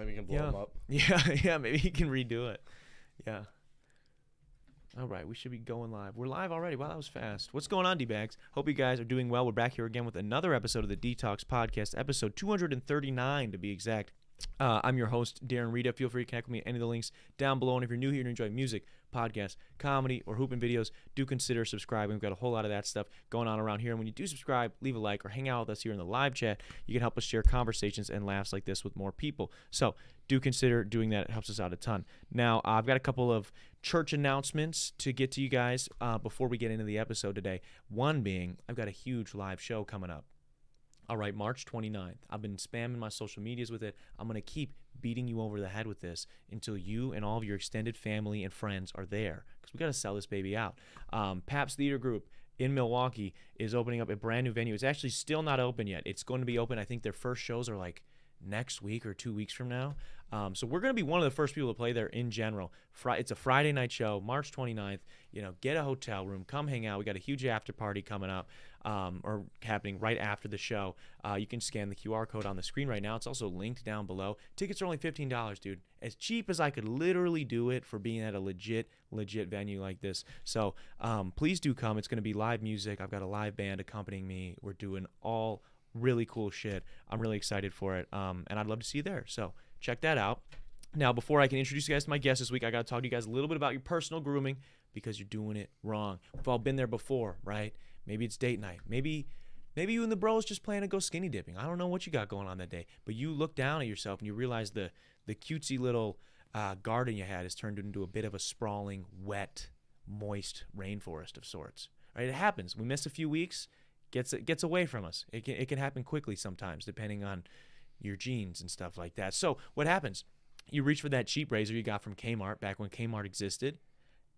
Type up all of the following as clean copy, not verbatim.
Maybe you can blow him up. Yeah, maybe he can redo it. Yeah. All right, we should be going live. We're live already. Wow, that was fast. What's going on, D-Bags? Hope you guys are doing well. We're back here again with another episode of the Detox Podcast, episode 239 to be exact. I'm your host, Darren, Rita. Feel free to connect with me at any of the links down below. And if you're new here and enjoy music, podcasts, comedy, or hooping videos, do consider subscribing. We've got a whole lot of that stuff going on around here. And when you do subscribe, leave a like or hang out with us here in the live chat. You can help us share conversations and laughs like this with more people. So do consider doing that. It helps us out a ton. Now, I've got a couple of church announcements to get to you guys before we get into the episode today. One being, I've got a huge live show coming up. All right, March 29th. I've been spamming my social medias with it. I'm going to keep beating you over the head with this until you and all of your extended family and friends are there, because we got to sell this baby out. Pabst Theater Group in Milwaukee is opening up a brand new venue. It's actually still not open yet. It's going to be open. I think their first shows are like next week or 2 weeks from now. So we're going to be one of the first people to play there in general. It's a Friday night show, March 29th. Get a hotel room, come hang out. We got a huge after party coming up, or happening right after the show. You can scan the QR code on the screen right now. It's also linked down below. Tickets are only $15, dude. As cheap as I could literally do it for being at a legit venue like this. So please do come. It's going to be live music. I've got a live band accompanying me. We're doing all really cool shit. I'm really excited for it, and I'd love to see you there. So check that out. Now, before I can introduce you guys to my guest this week, I got to talk to you guys a little bit about your personal grooming, because you're doing it wrong. We've all been there before, right? Maybe it's date night. Maybe you and the bros just plan to go skinny dipping. I don't know what you got going on that day, but you look down at yourself and you realize the cutesy little garden you had has turned into a bit of a sprawling, wet, moist rainforest of sorts. Right? It happens. We miss a few weeks. Gets away from us. It can happen quickly sometimes, depending on your genes and stuff like that. So what happens? You reach for that cheap razor you got from Kmart back when Kmart existed,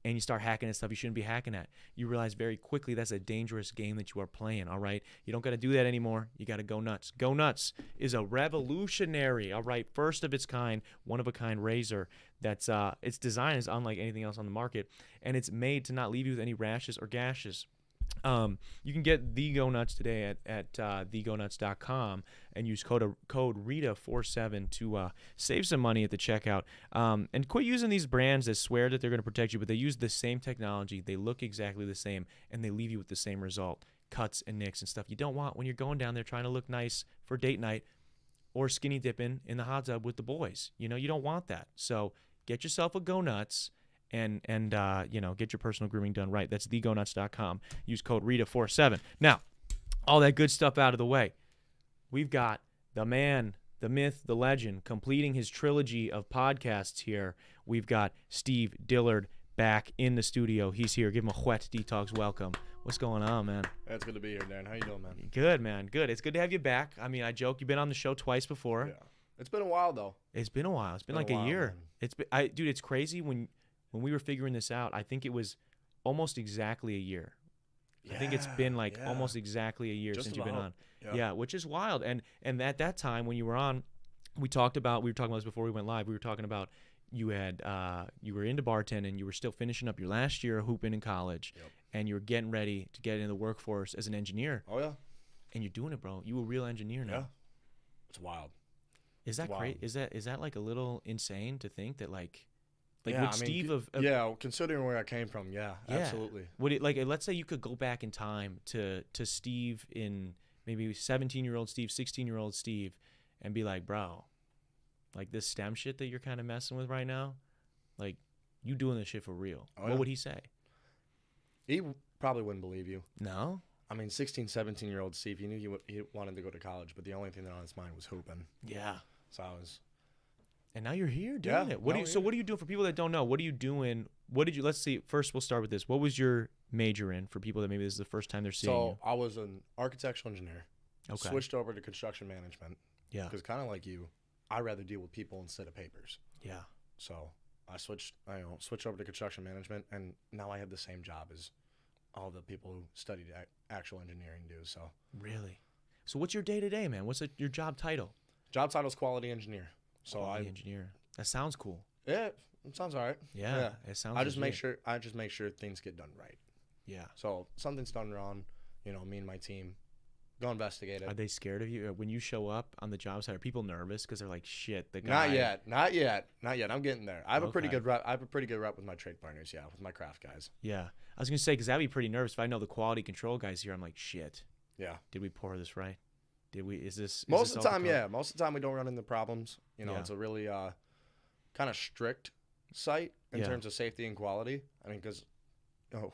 and you start hacking at stuff you shouldn't be hacking at. You realize very quickly that's a dangerous game that you are playing, all right? You don't got to do that anymore. You got to Go Nutz. Go Nutz is a revolutionary, all right, first of its kind, one-of-a-kind razor that's its design is unlike anything else on the market, and it's made to not leave you with any rashes or gashes. You can get the Go Nutz today at thegonutz.com and use code Rita47 to save some money at the checkout. And quit using these brands that swear that they're going to protect you, but they use the same technology. They look exactly the same, and they leave you with the same result. Cuts and nicks and stuff you don't want when you're going down there trying to look nice for date night or skinny dipping in the hot tub with the boys. You don't want that. So get yourself a Go Nutz. And get your personal grooming done right. That's thegonutz.com. Use code Rita47. Now, all that good stuff out of the way. We've got the man, the myth, the legend, completing his trilogy of podcasts here. We've got Steve Dillard back in the studio. He's here. Give him a wet detox welcome. What's going on, man? It's good to be here, Darren. How you doing, man? Good, man. Good. It's good to have you back. I mean, I joke. You've been on the show twice before. Yeah. It's been a while, though. It's been a while. It's been like a year. Man. Dude, it's crazy when we were figuring this out. I think it was almost exactly a year. I think it's been almost exactly a year since you've been on. Yeah, which is wild. And at that time when you were on, we were talking about this before we went live. We were talking about you were into bartending, you were still finishing up your last year of hooping in college, and you were getting ready to get into the workforce as an engineer. Oh yeah. And you're doing it, bro. You a real engineer now. Yeah. It's wild. Is that crazy? Is that like a little insane to think that Steve considering where I came from, absolutely. Would it let's say you could go back in time to Steve in maybe 17-year-old Steve, 16-year-old Steve, and be like, bro, like this STEM shit that you're kind of messing with right now, like you doing this shit for real. What would he say? He probably wouldn't believe you. No? I mean, 16, 17-year-old Steve, he knew he wanted to go to college, but the only thing that on his mind was hooping. Yeah. So I was... And now you're here doing it. What are you doing for people that don't know? What are you doing? Let's see. First, we'll start with this. What was your major in for people that maybe this is the first time they're seeing you? So I was an architectural engineer. Okay. Switched over to construction management. Yeah. Because kind of like you, I rather deal with people instead of papers. Yeah. So I switched over to construction management, and now I have the same job as all the people who studied actual engineering do. So. Really? So what's your day-to-day, man? What's your job title? Job title is quality engineer. So quality engineer. That sounds cool. Yeah, it sounds all right. Yeah. It sounds. I just make sure things get done right. Yeah. So something's done wrong, me and my team Go investigate it. Are they scared of you when you show up on the job site? Are people nervous because they're like, shit, the Not guy? yet. I'm getting there. I have a pretty Okay. good rep. I have a pretty good rep with my trade partners. Yeah, with my craft guys. Yeah, I was gonna say because I'd be pretty nervous if I know the quality control guys here. I'm like, shit. Yeah. Did we pour this right? Did we? Is this? Most of the time, yeah. Most of the time, we don't run into problems. You know, Yeah. it's a really kind of strict site in Yeah. terms of safety and quality. I mean, because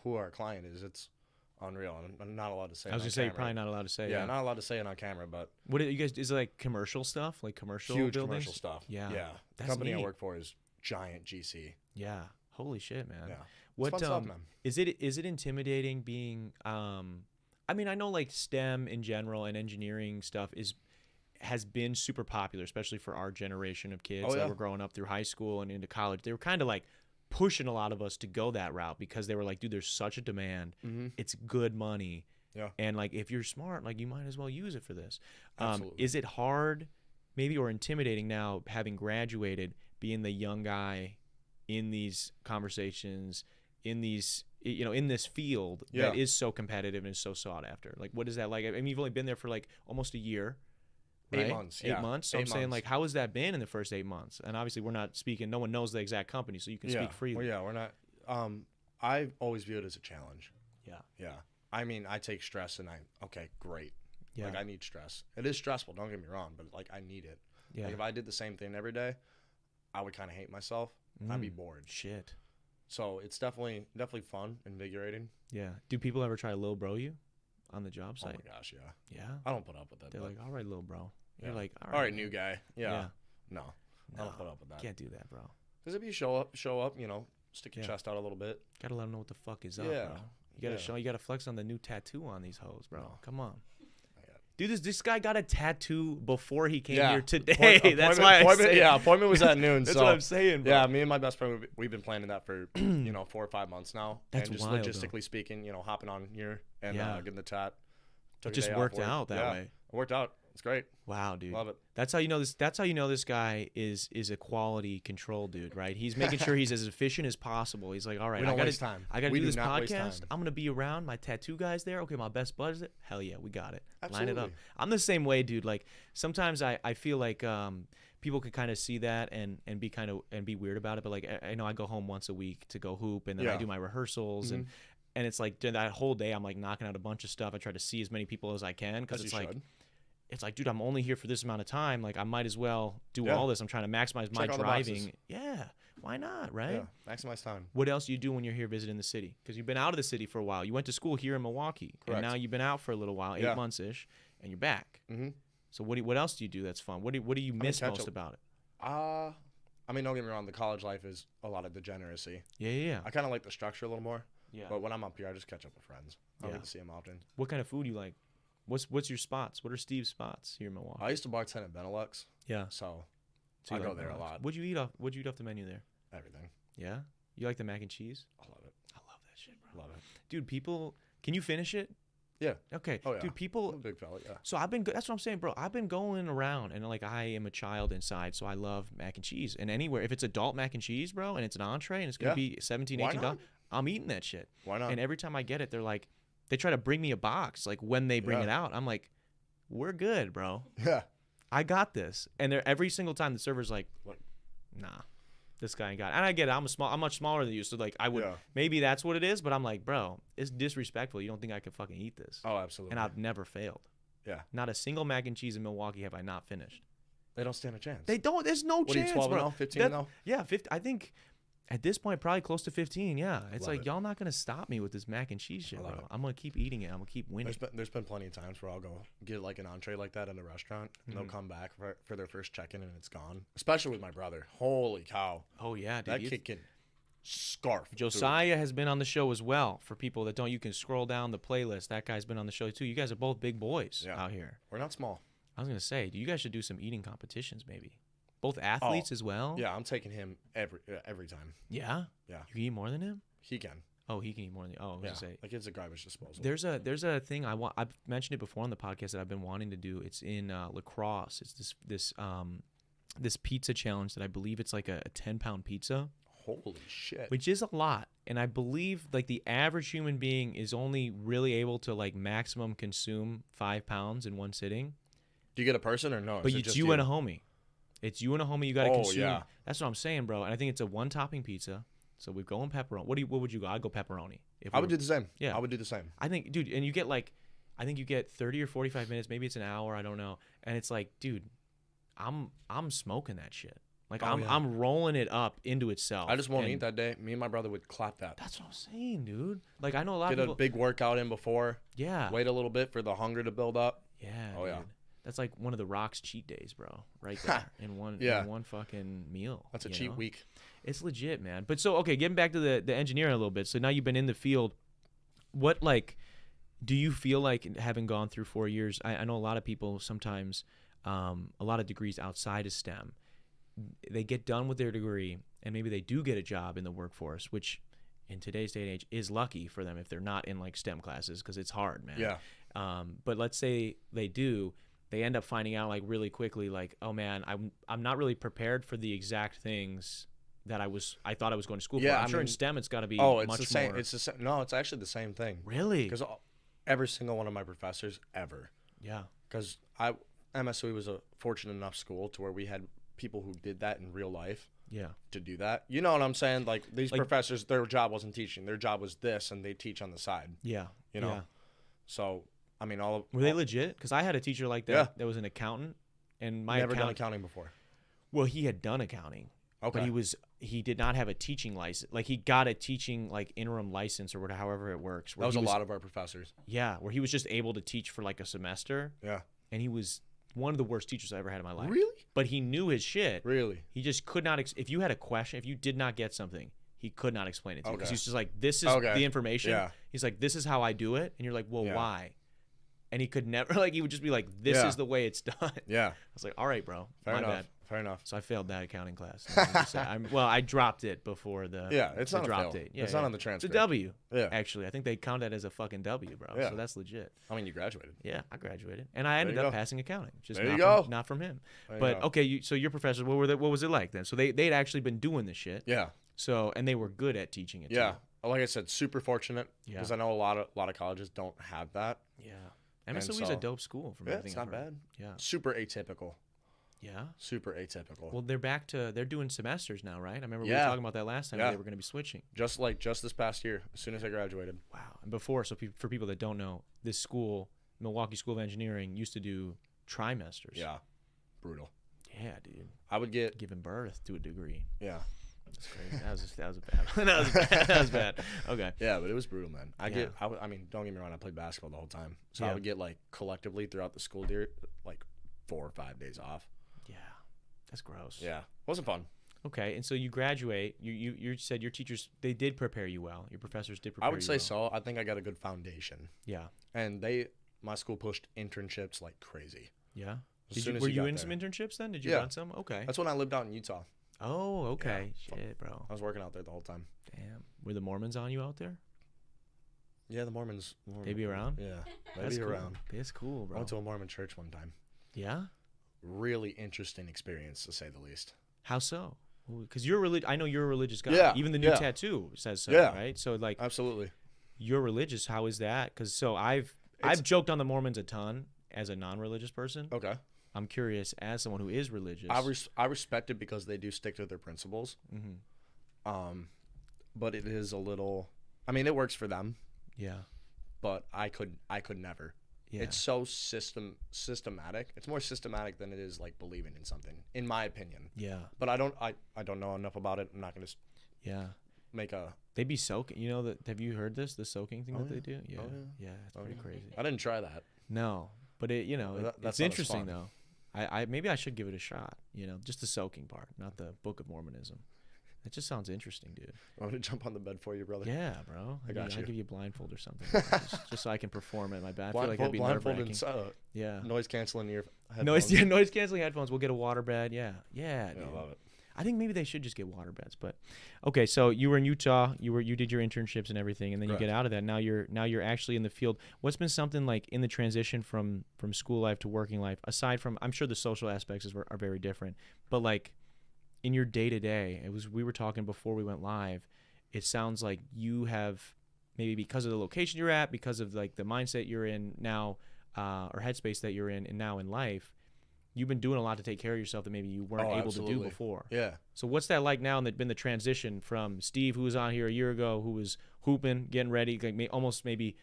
who our client is, it's unreal. And I'm not allowed to say. I was it on gonna say you're camera. probably not allowed to say. Yeah, not allowed to say it on camera, but What are you guys? Is it like commercial stuff, like commercial huge buildings? commercial stuff. Yeah. Yeah. The That's company I neat. work for is giant GC. Yeah. Holy shit, man. Yeah. What It's fun stuff, man. is it intimidating being I mean, I know like STEM in general and engineering stuff has been super popular, especially for our generation of kids Oh, that yeah. were growing up through high school and into college. They were kind of like pushing a lot of us to go that route because they were like, dude, there's such a demand. Mm-hmm. It's good money. Yeah. And like if you're smart, like you might as well use it for this. Absolutely. Is it hard maybe or intimidating now having graduated, being the young guy in these conversations, in these in this field that Yeah. is so competitive and is so sought after? Like what is that like? I mean, you've only been there for like almost a year. 8 Right? months. 8 Yeah. months. So 8 I'm saying months. like how has that been in the first 8 months? And obviously we're not speaking, no one knows the exact company, so you can speak freely. Well, yeah, we're not. I always view it as a challenge. Yeah. Yeah. I mean, I take stress and okay, great. Yeah. Like I need stress. It is stressful. Don't get me wrong, but like I need it. Yeah. Like if I did the same thing every day, I would kind of hate myself. I'd be Mm. bored. Shit. So it's definitely fun, invigorating. Yeah. Do people ever try to lil bro you on the job Oh site? my gosh, yeah. Yeah. I don't put up with that. They're but- like, all right, little bro. You're Yeah. like, all right, new guy. Yeah. No, I No, don't put up with that. can't do that, bro. Because if you show up, stick your Yeah. chest out a little bit. Gotta let them know what the fuck is up, Yeah. bro. You gotta Yeah. show. You gotta flex on the new tattoo on these hoes, bro. No. Come on, Not yet. dude. This guy got a tattoo before he came Yeah. here today. That's Appointment- why I appointment, say. yeah, appointment was at noon. That's so, what I'm saying, bro. Yeah, me and my best friend, we've been planning that for 4 or 5 months now. That's and just wild, logistically speaking, hopping on here and Yeah. getting the tat. It Took a just day off worked work. out that Yeah, way. It worked out. It's great. Wow, dude. Love it. That's how you know this. That's how you know this guy is a quality control dude, right? He's making sure he's as efficient as possible. He's like, all right, We I don't gotta, waste time. I gotta We do do this not waste podcast. time. I'm gonna be around. My tattoo guy's there. Okay, my best bud's it. Hell yeah, we got it. Line it up. Absolutely. I'm the same way, dude. Like sometimes I feel like people can kind of see that and be kind of and be weird about it. But like I know I go home once a week to go hoop, and then I Yeah. do my rehearsals Mhm. and it's like during that whole day I'm like knocking out a bunch of stuff. I try to see as many people as I can because As it's you like. should. It's like, dude, I'm only here for this amount of time. Like, I might as well do Yeah. all this. I'm trying to maximize my Check all the boxes. driving. Yeah, why not, right? Yeah, maximize time. What else do you do when you're here visiting the city? Because you've been out of the city for a while. You went to school here in Milwaukee, and Correct. now you've been out for a little while, 8 Yeah. months ish, and you're back. Mm-hmm. So what else do you do that's fun? What do you miss catch most up. about it? I mean, don't get me wrong. The college life is a lot of degeneracy. Yeah. I kind of like the structure a little more. Yeah. But when I'm up here, I just catch up with friends. I don't Yeah. get to see them often. What kind of food you like? What's your spots? What are Steve's spots here in Milwaukee? I used to bartend at Benelux, Yeah. so So you I go like there a Benelux. lot. What'd you eat off the menu there? everything. Yeah. You like the mac and cheese? I love it. I love that shit, bro. Love it. Dude, people, can you finish it? Yeah. Okay. Oh, yeah. Dude, I'm people. a big fella. Yeah. So that's what I'm saying, bro. I've been going around and like I am a child inside, so I love mac and cheese. And anywhere, if it's adult mac and cheese, bro, and it's an entree and it's gonna Yeah. be $17, Why $18, not? I'm eating that shit. Why not? And every time I get it, they're like, they try to bring me a box. Like when they bring Yeah. it out, I'm like, we're good, bro. Yeah. I got this. And they're every single time the server's like, Look. nah, this guy ain't got it. And I get it. I'm much smaller than you, so like I would Yeah. maybe that's what it is. But I'm like, bro, it's disrespectful. You don't think I could fucking eat this? Oh, absolutely. And I've never failed. Yeah. Not a single mac and cheese in Milwaukee have I not finished. They don't stand a chance. They don't. There's no What are you, chance, 12 bro. and 0, 15 That- and 0? Yeah, 50, I think at this point probably close to 15. Yeah, it's Love like it. y'all not gonna stop me with this mac and cheese shit, I love bro. it. I'm gonna keep eating it. I'm gonna keep winning. There's been plenty of times where I'll go get like an entree like that in a restaurant, and they'll come back for their first check-in and it's gone. Especially with my brother. Holy cow. Oh yeah, dude. That kid can scarf food. Josiah has been on the show as well. For people that don't, you can scroll down the playlist. That guy's been on the show too. You guys are both big boys Yeah. out here. We're not small. I was gonna say, you guys should do some eating competitions, maybe. Both athletes as well. Yeah, I'm taking him every time. Yeah. Yeah. You can eat more than him. He can. Oh, he can eat more than you. Oh, I was Yeah. gonna say. Like it's a garbage disposal. There's a thing I've mentioned it before on the podcast that I've been wanting to do. It's in Lacrosse. It's this pizza challenge that I believe it's like a 10-pound pizza, Holy shit. which is a lot. and I believe like the average human being is only really able to like maximum consume 5 pounds in one sitting. Do you get a person or no? But it's you and a homie. It's you and a homie. You got to consume. Yeah. That's what I'm saying, bro. And I think it's a one-topping pizza. So we go in pepperoni. What would you go? I'd go pepperoni. I would do the same. Yeah. I would do the same. I think, dude, and you get like, I think you get 30 or 45 minutes. Maybe it's an hour. I don't know. And it's like, dude, I'm smoking that shit. Like I'm rolling it up into itself. I just won't eat that day. Me and my brother would clap that. That's what I'm saying, dude. Like I know a lot of people. Get a big workout in before. Yeah. Wait a little bit for the hunger to build up. Yeah. Oh, dude. yeah. That's like one of the Rock's cheat days, bro. Right there in one fucking meal. That's a cheat week. It's legit, man. But so, okay, getting back to the engineering a little bit. So now you've been in the field. What, like, do you feel like having gone through 4 years, I know a lot of people sometimes, a lot of degrees outside of STEM, they get done with their degree and maybe they do get a job in the workforce, which in today's day and age is lucky for them if they're not in like STEM classes because it's hard, man. Yeah. But let's say they do, they end up finding out like really quickly, like, oh man, I'm not really prepared for the exact things that I thought I was going to school for. I'm sure in STEM it's got to be it's much the same. more. It's the same. No, it's actually the same thing. Really? Because every single one of my professors ever. Yeah. Because MSU was a fortunate enough school to where we had people who did that in real life. Yeah. To do that. You know what I'm saying? Like these professors, their job wasn't teaching. Their job was this, and they teach on the side. Yeah. You know. Yeah. So I mean, were they legit? Because I had a teacher like that. Yeah. That was an accountant, and my never done accounting before. Well, he had done accounting. Okay. But he did not have a teaching license. Like he got a teaching like interim license or whatever, however it works. That was a lot of our professors. Yeah, where he was just able to teach for like a semester. Yeah. And he was one of the worst teachers I ever had in my life. Really? But he knew his shit. Really? He just could not. If you had a question, if you did not get something, he could not explain it to you because Okay. he's just like, this is the information. Yeah. He's like, this is how I do it, and you're like, well, Yeah. why? And he could never like. He would just be like, this is the way it's done. Yeah. I was like, all right, bro. Fair my enough. bad. Fair enough. So I failed that accounting class. I dropped it before the it's the not drop a fail. date. Yeah, it's not on the transcript. It's a W. Yeah. Actually, I think they count that as a fucking W, bro. Yeah. So that's legit. I mean, you graduated. Yeah, I graduated, and I ended you up go. passing accounting. Just There you not from him. There you But go. okay, so your professors, what was it like then? So they'd actually been doing this shit. Yeah. So and they were good at teaching it. Yeah. Too. Like I said, super fortunate Yeah. because I know a lot of colleges don't have that. Yeah. And MSOE is so- a dope school from Yeah, everything it's I've not heard. bad. Yeah. Super atypical. Yeah. Super atypical. Well, they're doing semesters now, right? I remember we were Yeah. talking about that last time. Yeah. They were going to be switching. just this past year, as soon as I graduated. Wow. And before, so for people that don't know, this school, Milwaukee School of Engineering, used to do trimesters. Yeah. Brutal. Yeah, dude. I would get Giving birth to a degree. yeah. That's crazy. That was bad. that was bad. Okay. Yeah, but it was brutal, man. Yeah. I mean, don't get me wrong, I played basketball the whole time. So Yeah. I would get like collectively throughout the school year like 4 or 5 days off. Yeah. That's gross. Yeah. Wasn't fun. Okay, and so you graduate. You said your teachers, they did prepare you well. Your professors did prepare you I would say well. so. I think I got a good foundation. Yeah. And my school pushed internships like crazy. Yeah. As soon as Were you got in there. some internships then? Did you Yeah. run some? Okay. That's when I lived out in Utah. Oh, okay. Yeah. Shit, bro. I was working out there the whole time. Damn. Were the Mormons on you out there? Yeah, the Mormons. They be around? Yeah, That's they be cool. around. That's cool, I bro. went to a Mormon church one time. Yeah? Really interesting experience, to say the least. How so? Because I know you're a religious guy. Yeah, Even the new yeah. tattoo says so, Yeah. right? So like Absolutely. you're religious. How is that? Because I've joked on the Mormons a ton as a non-religious person. Okay. I'm curious as someone who is religious. I respect it because they do stick to their principles. Mm-hmm. But it is a little. I mean, it works for them, Yeah. but I could never. Yeah. It's so systematic. It's more systematic than it is like believing in something, in my opinion. Yeah. But I don't know enough about it. I'm not gonna Yeah. make a. They be soaking. You know that? Have you heard this? The soaking thing Oh, that yeah. they do? Yeah. Oh, yeah. Yeah. It's pretty crazy. I didn't try that. No, but it. That's It's not as interesting fun. though. I maybe I should give it a shot. Just the soaking part, not the Book of Mormonism. It just sounds interesting, dude. I'm gonna jump on the bed for you, brother. Yeah, bro. I got I'll you. give you a blindfold or something, just so I can perform at my bad. I feel like that'd be Blindfold nerve-wracking. and Yeah. noise canceling ear. Noise headphones. canceling headphones. We'll get a water bed. Yeah. Yeah, Dude. I love it. I think maybe they should just get water beds. But okay, so you were in Utah. You did your internships and everything, and then Correct. you get out of that. Now you're actually in the field. What's been something like in the transition from school life to working life? Aside from, I'm sure the social aspects are very different, but like in your day to day, we were talking before we went live. it sounds like you have, maybe because of the location you're at, because of like the mindset you're in now, or headspace that you're in and now in life, you've been doing a lot to take care of yourself that maybe you weren't able to do before. Yeah. So what's that like now, and that's been the transition from Steve, who was on here a year ago, who was hooping, getting ready, like almost maybe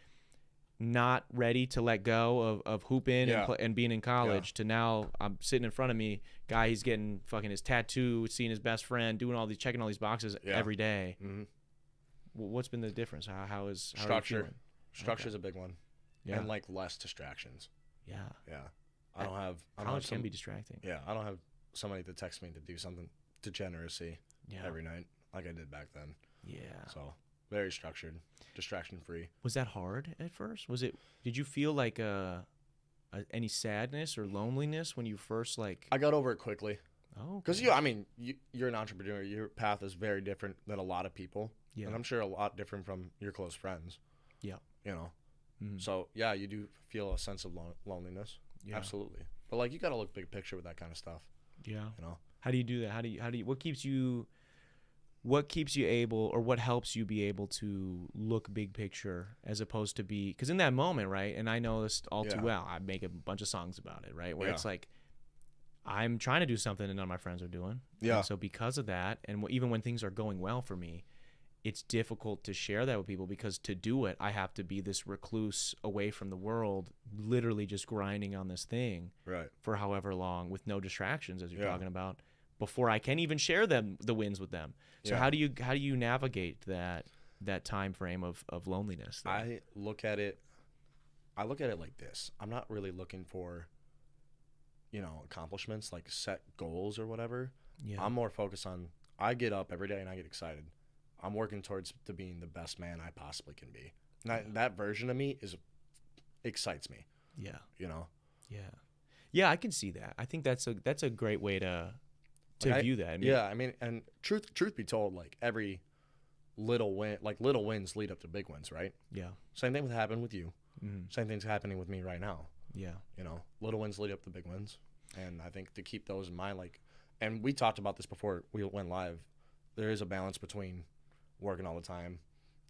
not ready to let go of hooping and being in college, to now I'm sitting in front of me, guy, he's getting fucking his tattoo, seeing his best friend, doing all these, checking all these boxes every day. Mm-hmm. What's been the difference? How structure? Structure's a big one. Yeah. And like less distractions. Yeah. Yeah. I don't have college can be distracting. Yeah. I don't have somebody to text me to do something degeneracy every night like I did back then. Yeah. So very structured, distraction free. Was that hard at first? Did you feel like any sadness or loneliness when you first like? I got over it quickly. Oh. Because you're an entrepreneur. Your path is very different than a lot of people. Yeah. And I'm sure a lot different from your close friends. Yeah. You know. Mm-hmm. So yeah, you do feel a sense of loneliness. Yeah. Absolutely. But like, you got to look big picture with that kind of stuff. Yeah. You know. How do you do that? How do you what keeps you able, or what helps you be able to look big picture as opposed to because in that moment, right? And I know this all too well. I make a bunch of songs about it, right? Where it's like, I'm trying to do something that none of my friends are doing. Yeah. And so because of that, and even when things are going well for me, it's difficult to share that with people, because to do it, I have to be this recluse away from the world, literally just grinding on this thing for however long with no distractions, as you're talking about, before I can even share the wins with them. So how do you navigate that time frame of loneliness there? I look at it like this. I'm not really looking for, accomplishments, like set goals or whatever. Yeah. I'm more focused on, I get up every day and I get excited. I'm working towards to being the best man I possibly can be. That version of me excites me. Yeah. Yeah. Yeah, I can see that. I think that's a great way to view that. And truth be told, like, every little wins lead up to big wins, right? Yeah. Same thing happened with you. Mm-hmm. Same thing's happening with me right now. Yeah. Little wins lead up to big wins. And I think to keep those in mind, like, and we talked about this before we went live, there is a balance between working all the time,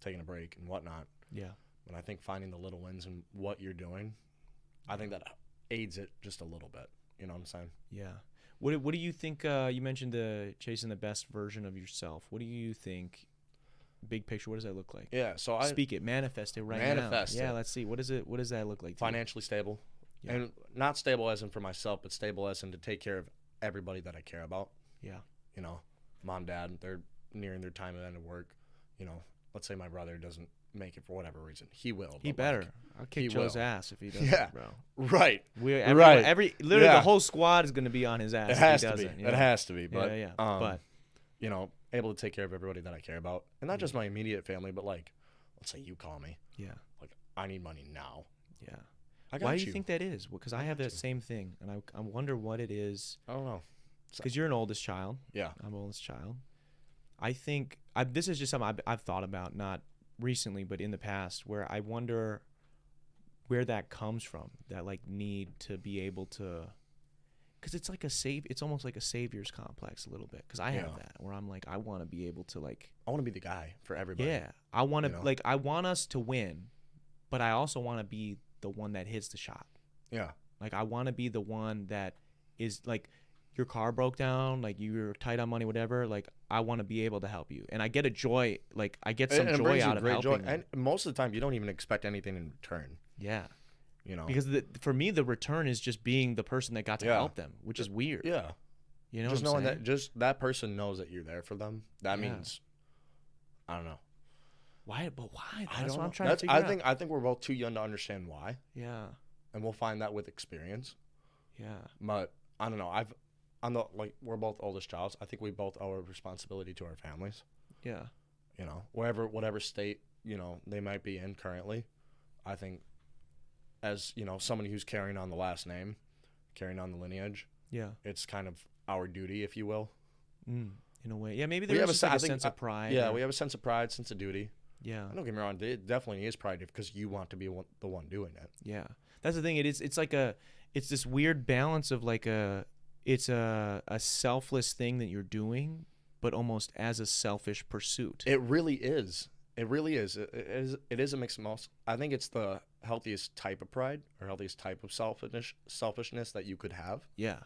taking a break and whatnot. Yeah. But I think finding the little wins in what you're doing, I think that aids it just a little bit. You know what I'm saying? Yeah. What do you think? You mentioned chasing the best version of yourself. What do you think? Big picture. What does that look like? Yeah. So speak it, manifest it right now. Manifest it. Yeah. Let's see. What does that look like? Financially stable, and not stable as in for myself, but stable as in to take care of everybody that I care about. Yeah. Mom, dad, they're nearing their time of end of work. Let's say my brother doesn't make it for whatever reason. He will. He better. I'll kick Joe's ass if he doesn't, bro. Right. Literally the whole squad is going to be on his ass. It has to be. It has to be. But, but able to take care of everybody that I care about, and not just my immediate family, but like, let's say you call me. Yeah. Like, I need money now. Yeah. Why do you think that is? Because I have that same thing, and I wonder what it is. I don't know. Because you're an oldest child. Yeah. I'm oldest child. I think this is just something I've thought about, not recently, but in the past, where I wonder where that comes from, that like need to be able to, because it's like it's almost like a savior's complex a little bit, because I have that, where I'm like, I want to be able to I want to be the guy for everybody. Yeah. I want to I want us to win, but I also want to be the one that hits the shot. Yeah. Like, I want to be the one that is like, your car broke down, like you're tight on money, whatever, like I want to be able to help you. And I get a joy, like I get some joy out of helping. And most of the time you don't even expect anything in return. Yeah. Because for me, the return is just being the person that got to help them, which is weird. Yeah. Just knowing that, that person knows that you're there for them. That means, I don't know. Why? But why? That's what I'm trying to figure out. I think we're both too young to understand why. Yeah. And we'll find that with experience. Yeah. But I don't know. We're both oldest childs. I think we both owe a responsibility to our families. Yeah. Whatever state, they might be in currently. I think as, somebody who's carrying on the last name, carrying on the lineage. Yeah. It's kind of our duty, if you will. In a way. Yeah, maybe there's a sense of pride. Yeah, we have a sense of pride, sense of duty. Yeah. Don't get me wrong. It definitely is pride because you want to be the one doing it. Yeah. That's the thing. It's like it's this weird balance of like it's a selfless thing that you're doing, but almost as a selfish pursuit. It really is. It really is. It is a mixed emotion. I think it's the healthiest type of pride or healthiest type of selfishness that you could have. Yeah.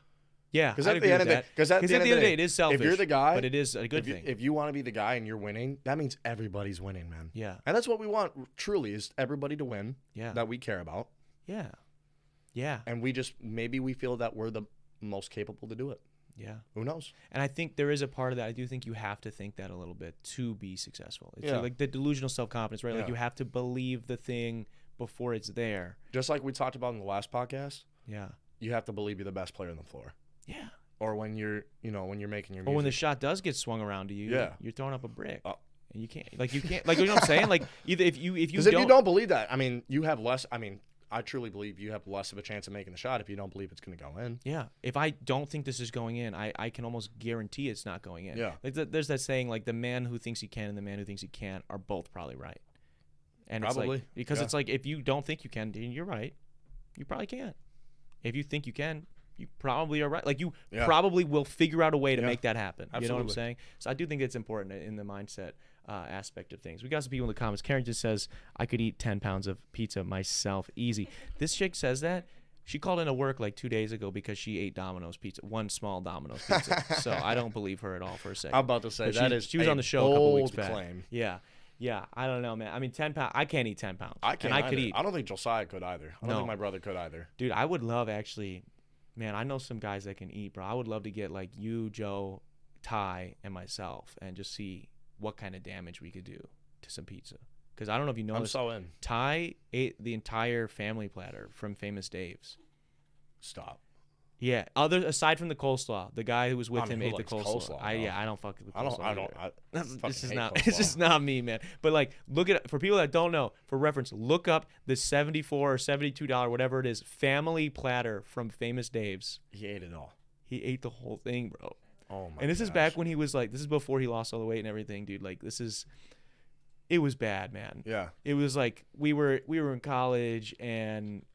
Yeah. Because at the end of the day, it is selfish. If you're the guy, but it is a good thing. If you want to be the guy and you're winning, that means everybody's winning, man. Yeah. And that's what we want, truly, is everybody to win. Yeah. That we care about. Yeah. Yeah. And maybe we feel that we're the most capable to do it. Yeah. Who knows? And I think there is a part of that. I do think you have to think that a little bit to be successful. It's like the delusional self-confidence, right? Like you have to believe the thing before it's there. Just like we talked about in the last podcast. Yeah. You have to believe you're the best player on the floor. Yeah. Or when you're making your music. Or when the shot does get swung around to you, you're throwing up a brick. And you can't, you know what I'm saying? Like, either if you don't believe that, I mean, you have less, I truly believe you have less of a chance of making the shot if you don't believe it's going to go in. Yeah. If I don't think this is going in, I can almost guarantee it's not going in. Yeah. Like there's that saying, like, the man who thinks he can and the man who thinks he can't are both probably right. And probably. It's like, because it's like, if you don't think you can, then you're right. You probably can't. If you think you can, you probably are right. Like, you probably will figure out a way to make that happen. Absolutely. You know what I'm saying? So I do think it's important in the mindset aspect of things. We got some people in the comments. Karen just says, I could eat 10 pounds of pizza myself, easy. This chick says that. She called into work like 2 days ago because she ate Domino's pizza, one small Domino's pizza. So I don't believe her at all for a second. I'm about to say, she was on the show a couple weeks back. Claim. Yeah. Yeah, I don't know, man. I mean, 10 pounds. I can't eat 10 pounds. I can't. And I could eat. I don't think Josiah could either. I don't think my brother could either. Dude, I would love actually. Man, I know some guys that can eat, bro. I would love to get like you, Joe, Ty, and myself, and just see what kind of damage we could do to some pizza. Because I don't know if you know this. I'm so in. Ty ate the entire family platter from Famous Dave's. Stop. Yeah. Aside from the coleslaw, the guy who was with him ate the coleslaw. I don't fuck with coleslaw. I don't. It's just not me, man. But like, look at it for people that don't know. For reference, look up the $74 or $72, whatever it is, family platter from Famous Dave's. He ate it all. He ate the whole thing, bro. Oh my. And this is back when he was like, this is before he lost all the weight and everything, dude. Like, it was bad, man. Yeah. It was like we were in college, and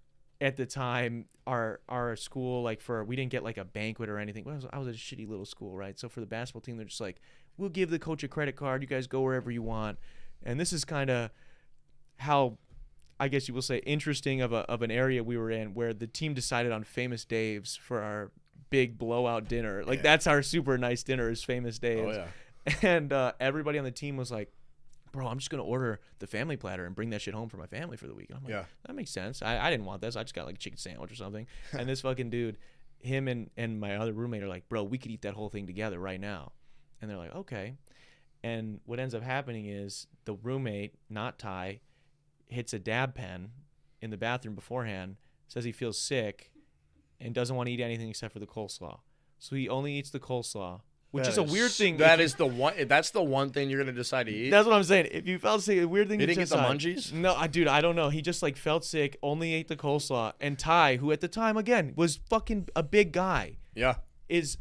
at the time our school, like, we didn't get like a banquet or anything. I was at a shitty little school, right? So for the basketball team, they're just like, we'll give the coach a credit card. You guys go wherever you want. And this is kind of how, I guess you will say, interesting of an area we were in, where the team decided on Famous Dave's for our big blowout dinner. Like, that's our super nice dinner, is Famous Dave's. Oh yeah. And everybody on the team was like, bro, I'm just going to order the family platter and bring that shit home for my family for the week. And I'm like, that makes sense. I didn't want this. I just got like a chicken sandwich or something. And this fucking dude, him and my other roommate are like, bro, we could eat that whole thing together right now. And they're like, okay. And what ends up happening is the roommate, not Ty, hits a dab pen in the bathroom beforehand, says he feels sick, and doesn't want to eat anything except for the coleslaw. So he only eats the coleslaw. Which is a weird thing. That's the one thing you're gonna decide to eat. That's what I'm saying. If you felt sick, a weird thing. You didn't get the munchies? No, dude, I don't know. He just like felt sick, only ate the coleslaw. And Ty, who at the time again was fucking a big guy. Yeah. It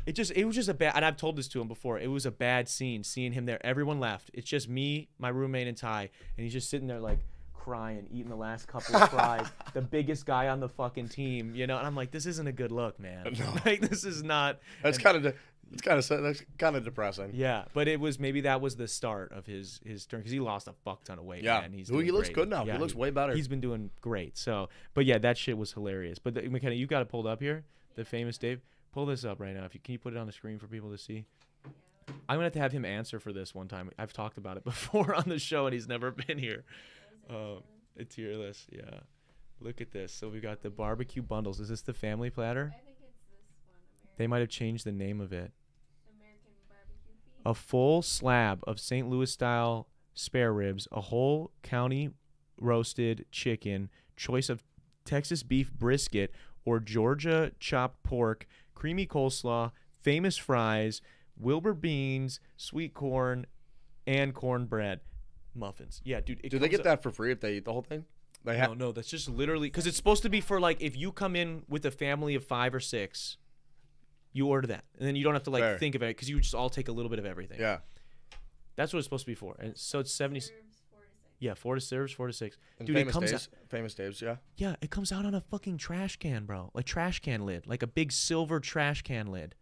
was just a bad. And I've told this to him before. It was a bad scene seeing him there. Everyone left. It's just me, my roommate, and Ty, and he's just sitting there like crying, eating the last couple of fries. The biggest guy on the fucking team, you know. And I'm like, this isn't a good look, man. No. Like, this is not. That's kind of depressing. Yeah, but maybe that was the start of his turn, because he lost a fuck ton of weight. Yeah, man. He looks good now. Yeah, he looks way better. He's been doing great. So, but yeah, that shit was hilarious. But McKenna, you got it pulled up here. The Famous Dave. Pull this up right now. Can you put it on the screen for people to see? I'm gonna have him answer for this one time. I've talked about it before on the show, and he's never been here. A tier list, yeah. Look at this. So we got the barbecue bundles. Is this the family platter? I think it's this one. They might have changed the name of it. American barbecue feast. A full slab of St. Louis style spare ribs, a whole county roasted chicken, choice of Texas beef brisket or Georgia chopped pork, creamy coleslaw, famous fries, Wilbur beans, sweet corn, and cornbread. Muffins. Yeah, dude. Do they get that for free if they eat the whole thing? No, that's just literally because it's supposed to be for, like, if you come in with a family of 5 or 6, you order that, and then you don't have to like think of it, because you just all take a little bit of everything. Yeah, that's what it's supposed to be for. And so it's 70. Yeah, 4 to 6. And dude, it comes out. Famous Dave's, yeah. Yeah, it comes out on a fucking trash can, bro. Like trash can lid, like a big silver trash can lid.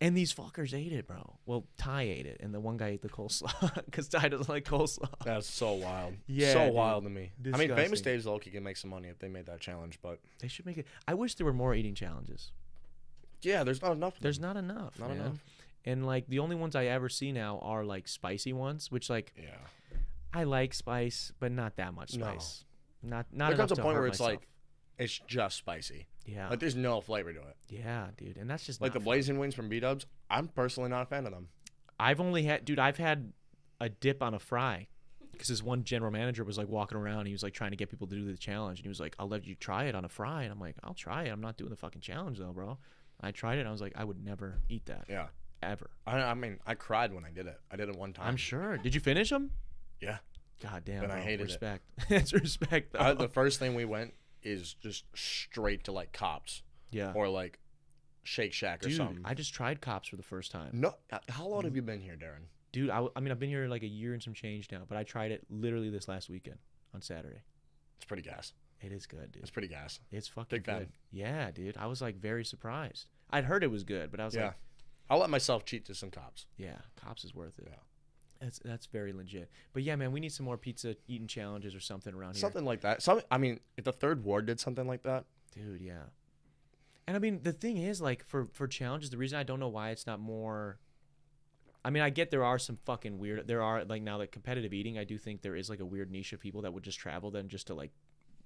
And these fuckers ate it, bro. Well, Ty ate it, and the one guy ate the coleslaw because Ty doesn't like coleslaw. That's so wild. Yeah, so dude. wild to me. Disgusting. I mean, Famous Dave's low-key can make some money if they made that challenge, but They should make it. I wish there were more eating challenges. yeah, there's not enough. There's not enough, Not man. enough. And like the only ones I ever see now are like spicy ones, which like Yeah. I like spice, but not that much No. spice. Not There enough comes a to point hurt where it's myself. like, it's just spicy. Yeah, Like, there's no flavor to it. yeah, dude, and that's just Like not the fun. blazing wings from B-Dubs, I'm personally not a fan of them. I've only had, dude, I've had a dip on a fry because this one general manager was like walking around. He was like trying to get people to do the challenge, and he was like, "I'll let you try it on a fry," and I'm like, "I'll try it. I'm not doing the fucking challenge though, bro." I tried it. And I was like, I would never eat that. Yeah. Ever. I mean, I cried when I did it. I did it one time. I'm sure. Did you finish them? Yeah. God damn. But I bro. hated it. Respect. That's respect though. The first thing we went is just straight to like Cops yeah. or like Shake Shack or Dude, something. I just tried Cops for the first time. No, how long have you been here, Darren? Dude, I mean, I've been here like a year and some change now, but I tried it literally this last weekend on Saturday. It's pretty gas. It is good, dude. It's pretty gas. It's fucking Big fan. good. Yeah, dude. I was like very surprised. I'd heard it was good, but I was Yeah. like, I'll let myself cheat to some Cops. yeah, Cops is worth it. Yeah. That's very legit. But yeah, man, we need some more pizza eating challenges or something around here. Something like that. I mean, if the third ward did something like that. Dude, yeah. And I mean, the thing is, like, for challenges, the reason I don't know why it's not more. I mean, I get there are some fucking weird. There are, like, now that competitive eating, I do think there is, like, a weird niche of people that would just travel then just to, like,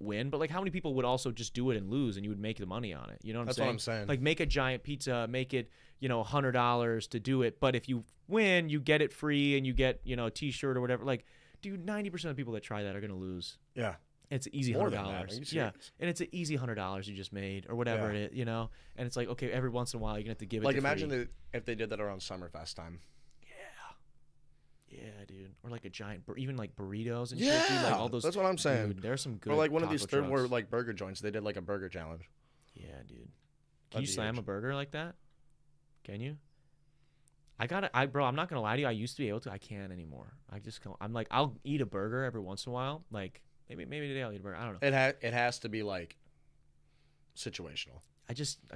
win. But, like, how many people would also just do it and lose and you would make the money on it? You know what That's I'm saying? what I'm saying. Like, make a giant pizza, make it, $100 to do it. But if you win, you get it free and you get, a T-shirt or whatever. Like, dude, 90% of the people that try that are going to lose. Yeah. It's an easy More $100. than that. Are you Yeah, serious? and it's an easy $100 you just made or whatever Yeah. it is, And it's like, okay, every once in a while you're gonna have to give it. Like, to imagine free. if they did that around Summerfest time. Yeah, dude. Or like a giant, even like burritos and shit. Dude. Like all those. That's what I'm saying. Dude, there's some good. Or like one of these taco third ward trucks. like burger joints. They did like a burger challenge. Yeah, dude. Can That'd you be slam huge. a burger like that? Can you? Bro, I'm not gonna lie to you. I used to be able to. I can't anymore. I just can't. I'm like, I'll eat a burger every once in a while. Like maybe today I'll eat a burger. I don't know. It has to be like situational.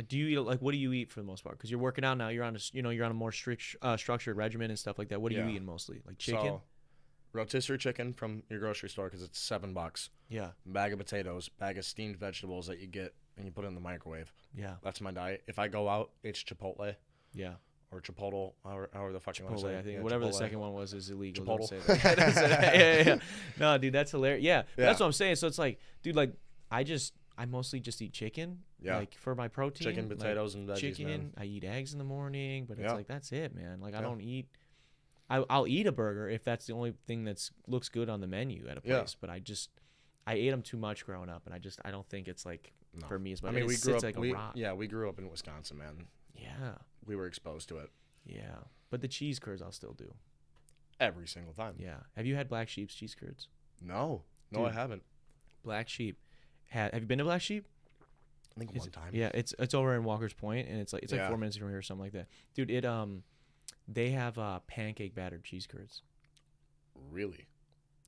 Do you eat like what do you eat for the most part? Because you're working out now. You're on a more strict structured regimen and stuff like that. What are you Yeah. eating mostly? Like chicken? So, rotisserie chicken from your grocery store because it's $7. Yeah, Bag of potatoes, bag of steamed vegetables that you get and you put in the microwave. yeah, That's my diet. If I go out, it's Chipotle yeah. or Chipotle, however the fuck you want to Chipotle, say. I think Yeah, whatever the Chipotle. second one was is illegal. Chipotle. Don't say that. Don't say that. Yeah. No, dude, that's hilarious. Yeah, but Yeah. that's what I'm saying. So it's like, dude, like I mostly just eat chicken. Yeah. Like for my protein. Chicken, like, potatoes, and veggies, chicken. man. I eat eggs in the morning, but it's Yeah. like that's it, man. Like I Yeah. don't eat. I'll eat a burger if that's the only thing that's looks good on the menu at a Yeah. place. But I ate them too much growing up, and I don't think it's like No. for me as much. I mean, it we grew sits up. like a rock. Yeah, we grew up in Wisconsin, man. Yeah, We were exposed to it yeah. But the cheese curds I'll still do. every single time. Yeah. Have you had Black Sheep's cheese curds? No, I Dude. haven't. Black Sheep. Have you been to Black Sheep? I think one time. Yeah, it's over in Walker's Point, and it's like Yeah. 4 minutes from here or something like that. Dude, they have pancake battered cheese curds. Really?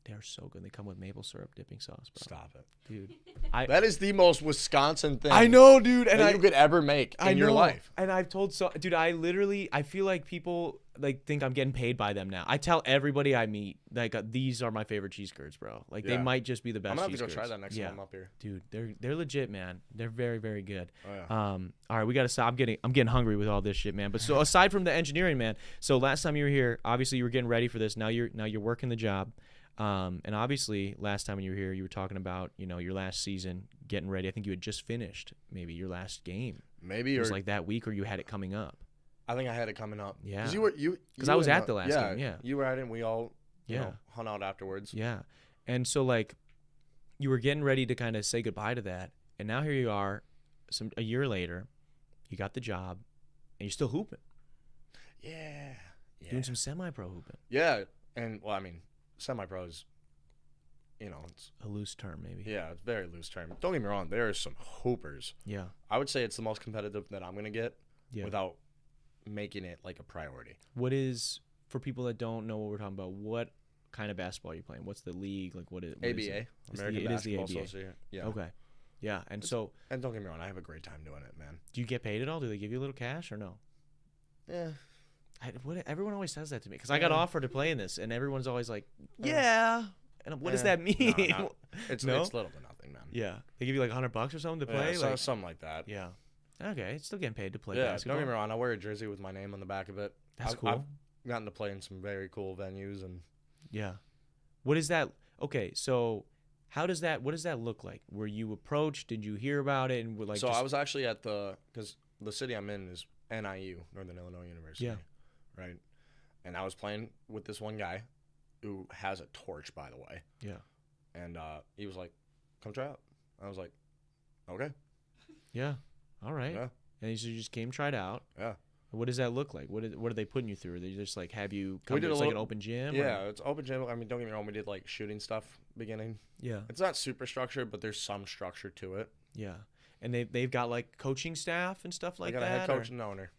They're so good. They come with maple syrup dipping sauce, bro. Stop it. Dude. That is the most Wisconsin thing. I know, dude, and that you could ever make in your life. And I've told dude, I feel like people like think I'm getting paid by them now. I tell everybody I meet like these are my favorite cheese curds, bro. Like they Yeah. might just be the best. I'm gonna have cheese to go try curds. that next time I'm up here. Dude, they're legit, man. They're very, very good. Oh, yeah. All right, we gotta stop. I'm getting hungry with all this shit, man. But so aside from the engineering, man. So last time you were here, obviously you were getting ready for this. Now you're working the job. And obviously last time you were here, you were talking about your last season, getting ready. I think you had just finished maybe your last game. Maybe It or was like that week, or you had it coming up. I think I had it coming up. Yeah. Because you were Because I was at the last game. Yeah. You were at it. And we all Yeah. hung out afterwards. Yeah. And so like you were getting ready to kind of say goodbye to that, and now here you are, a year later, you got the job, and you're still hooping, Yeah. doing some semi-pro hooping. Yeah. And well, I mean, semi-pro is, it's A loose term, maybe. yeah, it's a very loose term. Don't get me wrong. There are some hoopers. Yeah. I would say it's the most competitive that I'm gonna get Yeah. without making it like a priority. What is, for people that don't know what we're talking about, what kind of basketball are you playing? What's the league? Like what is ABA, it? American It is the Basketball ABA. Association. Yeah. Okay. Yeah. And so And don't get me wrong, I have a great time doing it, man. do you get paid at all? Do they give you a little cash or no? Everyone always says that to me because I got offered to play in this, and everyone's always like, "Yeah." And what does that mean? No. It's little to nothing, man. Yeah, they give you like $100 or something to play. Yeah, something like that. Yeah. Okay, it's still getting paid to play Yeah, basketball. don't get me wrong. I wear a jersey with my name on the back of it. That's cool. I've gotten to play in some very cool venues and. Yeah. What is that? Okay, so what does that look like? Were you approached? Did you hear about it? And were like, so I was actually at because the city I'm in is NIU, Northern Illinois University. Yeah. Right. And I was playing with this one guy who has a torch, by the way. Yeah. And he was like, come try out. I was like, okay. Yeah. All right. Yeah. And so you just came, tried out. Yeah. What does that look like? What are they putting you through? They just like have you come to like an open gym? Yeah, it's open gym. I mean, don't get me wrong. We did like shooting stuff beginning. Yeah. It's not super structured, but there's some structure to it. Yeah. And they've got like coaching staff and stuff like that? They got a head coach and owner.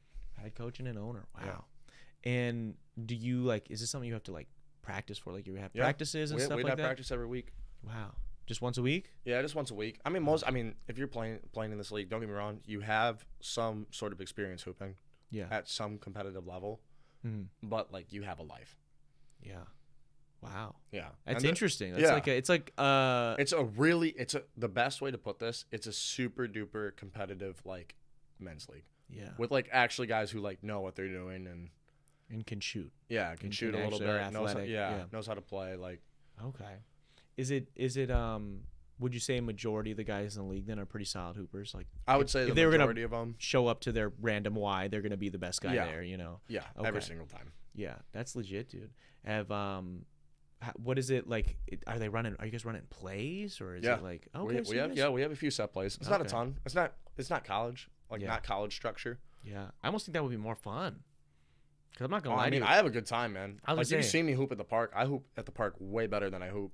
Head coach and an owner. Wow. Yeah. And do you like, is this something you have to like practice for? Like you have practices and stuff like that? We have practice every week. Wow. Just once a week? Yeah, just once a week. I mean, if you're playing in this league, don't get me wrong, you have some sort of experience hooping. Yeah. At some competitive level. Mm. But like you have a life. Yeah. Wow. Yeah. That's interesting. That's the best way to put this, it's a super duper competitive like men's league. Yeah. With like actually guys who like know what they're doing and can shoot. Yeah, can shoot a little bit. Athletic. Knows how to play like. Okay. Is it would you say a majority of the guys in the league then are pretty solid hoopers? Like I would say if the majority of them show up to their random Y, they're gonna be the best guy there, you know. Yeah, okay. Every single time. Yeah, that's legit, dude. What is it like? Are you guys running plays or is it like okay? We have a few set plays. It's not a ton. It's not college not college structure. Yeah, I almost think that would be more fun. Cause I'm not gonna lie to you. I have a good time, man. Like you see me hoop at the park. I hoop at the park way better than I hoop.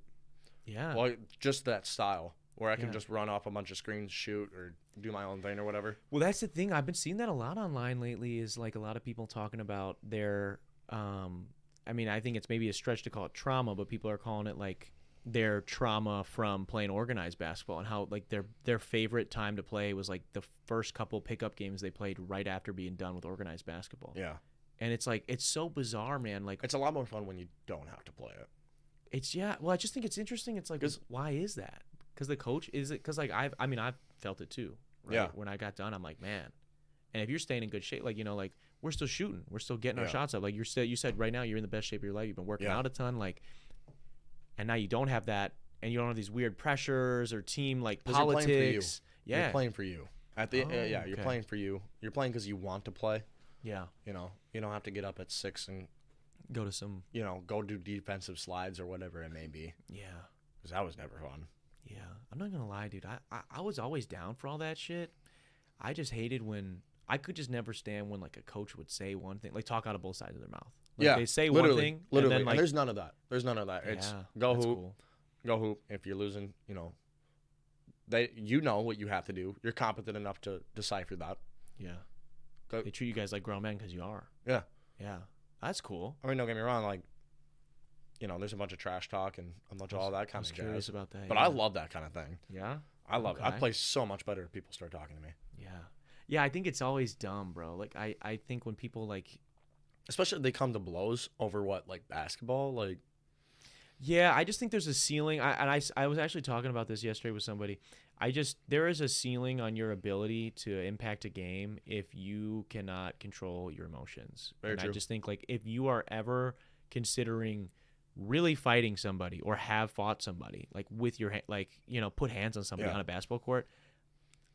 Yeah. Well, just that style where I can just run off a bunch of screens, shoot, or do my own thing or whatever. Well, that's the thing. I've been seeing that a lot online lately. Is like a lot of people talking about their. I mean, I think it's maybe a stretch to call it trauma, but people are calling it like their trauma from playing organized basketball and how like their favorite time to play was like the first couple pickup games they played right after being done with organized basketball. Yeah. And it's like it's so bizarre, man. Like it's a lot more fun when you don't have to play it. Well, I just think it's interesting. It's like, why is that? Because the coach is it? Because like I've felt it too. Right? Yeah. When I got done, I'm like, man. And if you're staying in good shape, like like we're still shooting, we're still getting our shots up. Like you said right now, you're in the best shape of your life. You've been working out a ton, like, and now you don't have that, and you don't have these weird pressures or team like politics. You're playing for you. You're playing for you. You're playing because you want to play. Yeah. You don't have to get up at 6 and go to some, go do defensive slides or whatever it may be. Yeah. Because that was never fun. Yeah. I'm not going to lie, dude. I was always down for all that shit. I just hated when I could just never stand when like a coach would say one thing, like talk out of both sides of their mouth. Like, they say one thing. Literally. And then, and there's none of that. It's go hoop. Cool. Go hoop. If you're losing, they what you have to do. You're competent enough to decipher that. Yeah. They treat you guys like grown men because you are. Yeah. Yeah. That's cool. I mean, don't get me wrong. Like, there's a bunch of trash talk and a bunch of all that kind of jazz. Curious about that. But I love that kind of thing. Yeah. I love it. I play so much better if people start talking to me. Yeah. Yeah, I think it's always dumb, bro. Like, I think when people, like... Especially if they come to blows over basketball, like... Yeah, I just think there's a ceiling. I was actually talking about this yesterday with somebody. There is a ceiling on your ability to impact a game if you cannot control your emotions. Very true. I just think, like, if you are ever considering really fighting somebody or have fought somebody, like, with your, put hands on somebody on a basketball court,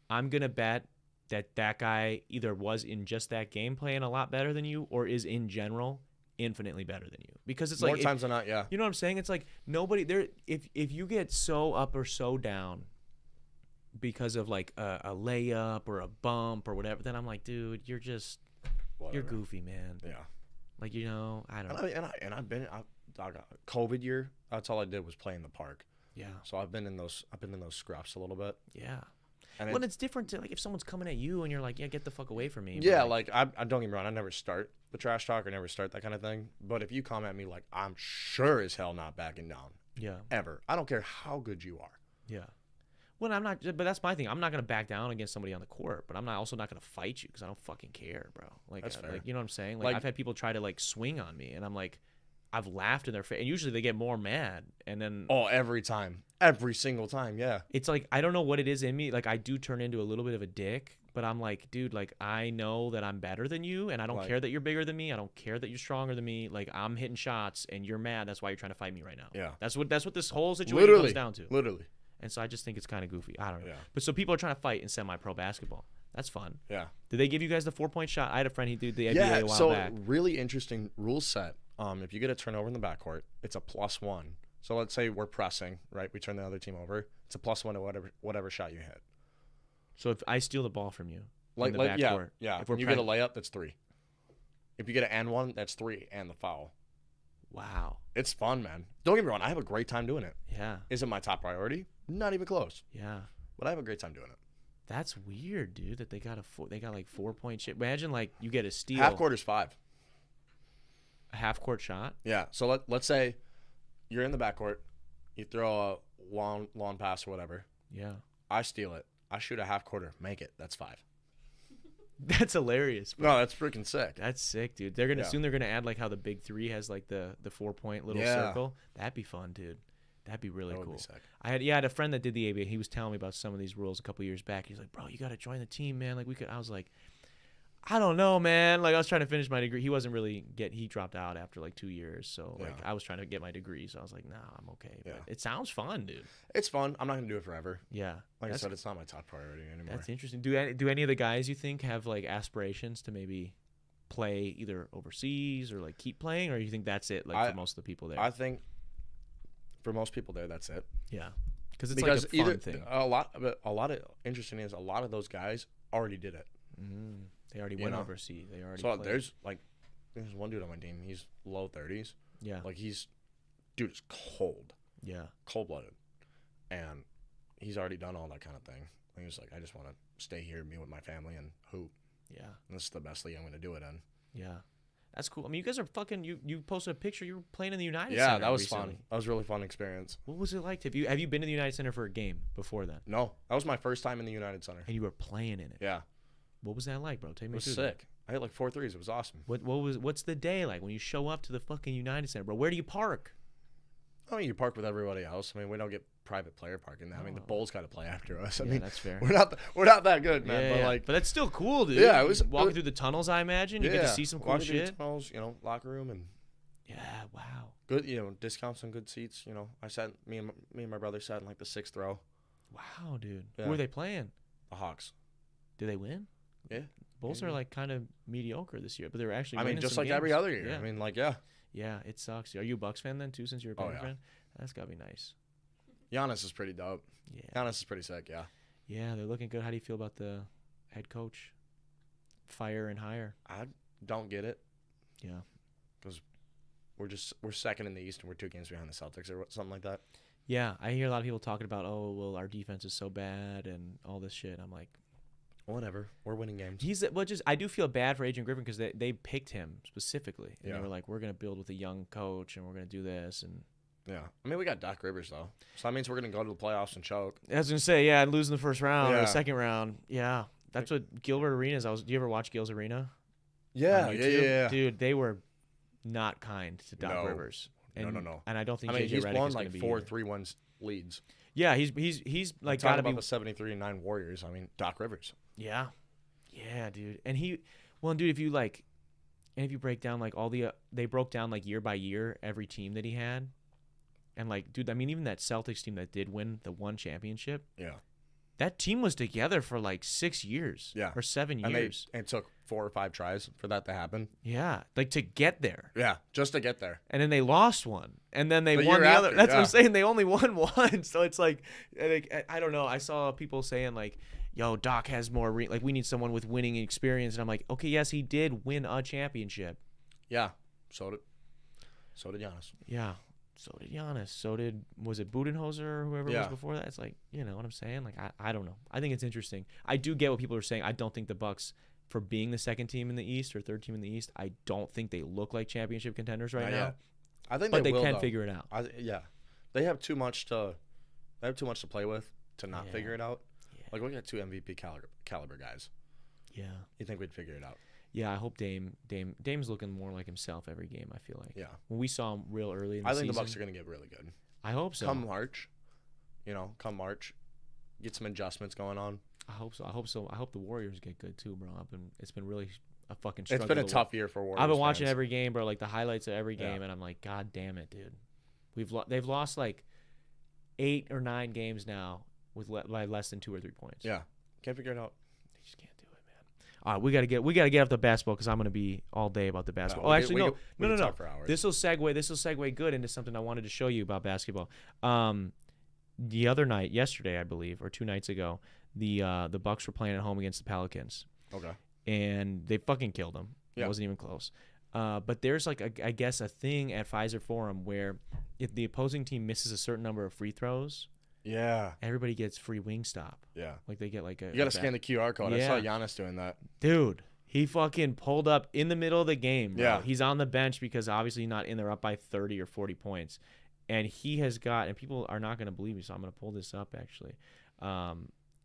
I'm going to bet that guy either was in just that game playing a lot better than you or is in general infinitely better than you, because it's more times than not. Yeah, you know what I'm saying? It's like nobody there. If you get so up or so down because of like a layup or a bump or whatever, then I'm like, dude, you're just you're goofy, man. Yeah, like I don't know. And I've been COVID year. That's all I did was play in the park. Yeah. So I've been in those scruffs a little bit. Yeah. And it's different to, like, if someone's coming at you and you're like, yeah, get the fuck away from me. Yeah, like I don't get me wrong, I never start the trash talk or never start that kind of thing. But if you come at me, like, I'm sure as hell not backing down. Yeah. Ever. I don't care how good you are. Yeah. Well, I'm not, but that's my thing. I'm not gonna back down against somebody on the court, but I'm also not gonna fight you because I don't fucking care, bro. Like, That's fair. like, you know what I'm saying? Like, I've had people try to like swing on me, and I'm like, I've laughed in their face, and usually they get more mad, and then every single time, yeah. It's like I don't know what it is in me. Like I do turn into a little bit of a dick, but I'm like, dude, like I know that I'm better than you, and I don't care that you're bigger than me. I don't care that you're stronger than me. Like I'm hitting shots, and you're mad. That's why you're trying to fight me right now. Yeah, that's what this whole situation comes down to. Literally. And so I just think it's kind of goofy. I don't know. Yeah. But so people are trying to fight in semi-pro basketball. That's fun. Yeah. Did they give you guys the 4-point shot? I had a friend, he did the NBA a while back. Really interesting rule set. If you get a turnover in the backcourt, it's a +1. So let's say we're pressing, right? We turn the other team over. It's a +1 to whatever shot you hit. So if I steal the ball from you, like in the backcourt, yeah. If you get a layup, that's 3. If you get an and 1, that's 3 and the foul. Wow. It's fun, man. Don't get me wrong. I have a great time doing it. Yeah. Is it my top priority? Not even close. Yeah. But I have a great time doing it. That's weird, dude. That they got like 4-point shit. Imagine like you get a steal. Half court is 5. A half court shot. Yeah. So let's say you're in the backcourt, you throw a long pass or whatever. Yeah. I steal it. I shoot a half quarter, make it. That's 5. That's hilarious. Bro. No, that's freaking sick. That's sick, dude. They're gonna soon. They're gonna add like how the big 3 has like the 4-point little circle. That'd be fun, dude. That'd be really cool. I had a friend that did the ABA. He was telling me about some of these rules a couple years back. He's like, bro, you gotta join the team, man. Like we could. I was like, I don't know, man. Like I was trying to finish my degree. He wasn't really he dropped out after like 2 years. So like I was trying to get my degree. So I was like, nah, I'm okay. But it sounds fun, dude. It's fun. I'm not gonna do it forever. Yeah. Like I said, it's not my top priority anymore. That's interesting. Do any of the guys you think have like aspirations to maybe play either overseas or like keep playing, or you think that's it? Like for most of the people there, I think for most people there, that's it. Yeah, because it's like a fun thing. A lot of interesting is a lot of those guys already did it. Mm-hmm. They already went overseas. They already. So played. there's one dude on my team. He's low 30s. Yeah. Like dude is cold. Yeah. Cold blooded, and he's already done all that kind of thing. And he's like, I just want to stay here, be with my family, and hoop. Yeah. And this is the best league I'm going to do it in. Yeah. That's cool. I mean, you guys are fucking. You posted a picture. You were playing in the United Center. Yeah, that was recently. fun. That was a really fun experience. What was it like? Have you been to the United Center for a game before then? No, that was my first time in the United Center. And you were playing in it. Yeah. What was that like, bro? Take me through. It was sick. I hit like 4 threes. It was awesome. What's the day like when you show up to the fucking United Center, bro? Where do you park? I mean, you park with everybody else. I mean, we don't get private player parking. I mean, the Bulls got to play after us. I mean, that's fair. We're not that good, man. Yeah, but that's still cool, dude. Yeah, it was walking through the tunnels. I imagine you get to see some cool walking shit. Through the tunnels, locker room and wow. Good, discounts on good seats. I sat me and my brother sat in like the 6th row. Wow, dude. Yeah. Who were they playing? The Hawks. Did they win? Yeah. Bulls are like kind of mediocre this year, but they were actually. I mean, just like games. every other year. Yeah. I mean, like yeah. Yeah, it sucks. Are you a Bucks fan then too? Since you're a Panther fan, that's gotta be nice. Giannis is pretty dope. Yeah. Giannis is pretty sick. Yeah. Yeah, they're looking good. How do you feel about the head coach? Fire and hire. I don't get it. Yeah. Because we're second in the East and we're 2 games behind the Celtics or something like that. Yeah, I hear a lot of people talking about, oh, well, our defense is so bad and all this shit. I'm like, whatever. We're winning games. I do feel bad for Adrian Griffin because they picked him specifically. And Yeah. they were like, we're going to build with a young coach and we're going to do this. And Yeah. I mean, we got Doc Rivers, though. So that means we're going to go to the playoffs and choke. I was going to say, yeah, losing the first round or Yeah. the second round. Yeah. That's what Gilbert Arenas. Do you ever watch Gil's Arena? Yeah. On Yeah. YouTube? Yeah. Dude, they were not kind to Doc No. Rivers. And, No. And I don't think I mean, JJ he's Redick won is like gonna be 4 either. 3-1 leads. Yeah, he's like Talking got to about be the 73-9 Warriors. I mean, Doc Rivers. Yeah, dude. And dude, if you break down like they broke down like year by year every team that he had, and like, dude, I mean, even that Celtics team that did win the one championship, Yeah. that team was together for like 6 years, Yeah. or 7 And years. it took 4 or 5 tries for that to happen. Yeah, like to get there. Yeah, just to get there. And then they lost one, and then they The won year the other. after, That's what yeah. I'm saying. They only won one, so it's like I don't know. I saw people saying like, "Yo, Doc has more. Like, we need someone with winning experience." And I'm like, "Okay, yes, he did win a championship." Yeah. So did Giannis. Yeah, so did Giannis. Was it Budenholzer or whoever it was before that? It's like, you know what I'm saying? Like, I don't know. I think it's interesting. I do get what people are saying. I don't think the Bucks, for being the second team in the East or third team in the East, I don't think they look like championship contenders right Not now. yet. I think But they will, can though. figure it out. They have too much to play with. to not figure it out. Yeah. Like, we got 2 MVP caliber guys. Yeah. You think we'd figure it out? Yeah, I hope Dame's looking more like himself every game, I feel like. Yeah. When we saw him real early in the season. I think the Bucks are going to get really good. I hope so. Come March, get some adjustments going on. I hope so. I hope the Warriors get good too, bro. It's been really a fucking struggle. It's been a tough year for Warriors I've been watching fans. Every game, bro, like the highlights of every game, and I'm like, God damn it, dude. They've lost like 8 or 9 games now by less than 2 or 3 points. Yeah. Can't figure it out. They just can't do it, man. All right, we gotta get off the basketball because I'm gonna be all day about the basketball. No. This will segue good into something I wanted to show you about basketball. The other night, yesterday, I believe, or 2 nights ago, the Bucks were playing at home against the Pelicans. Okay. And they fucking killed them. Yeah. It wasn't even close. But there's like I guess a thing at Pfizer Forum where if the opposing team misses a certain number of free throws, everybody gets free Wingstop. Yeah, like they get like a. You gotta scan the QR code. Yeah. I saw Giannis doing that. Dude, he fucking pulled up in the middle of the game. Bro. Yeah, he's on the bench because obviously not in there up by 30 or 40 points, and he has got. And people are not gonna believe me, so I'm gonna pull this up actually.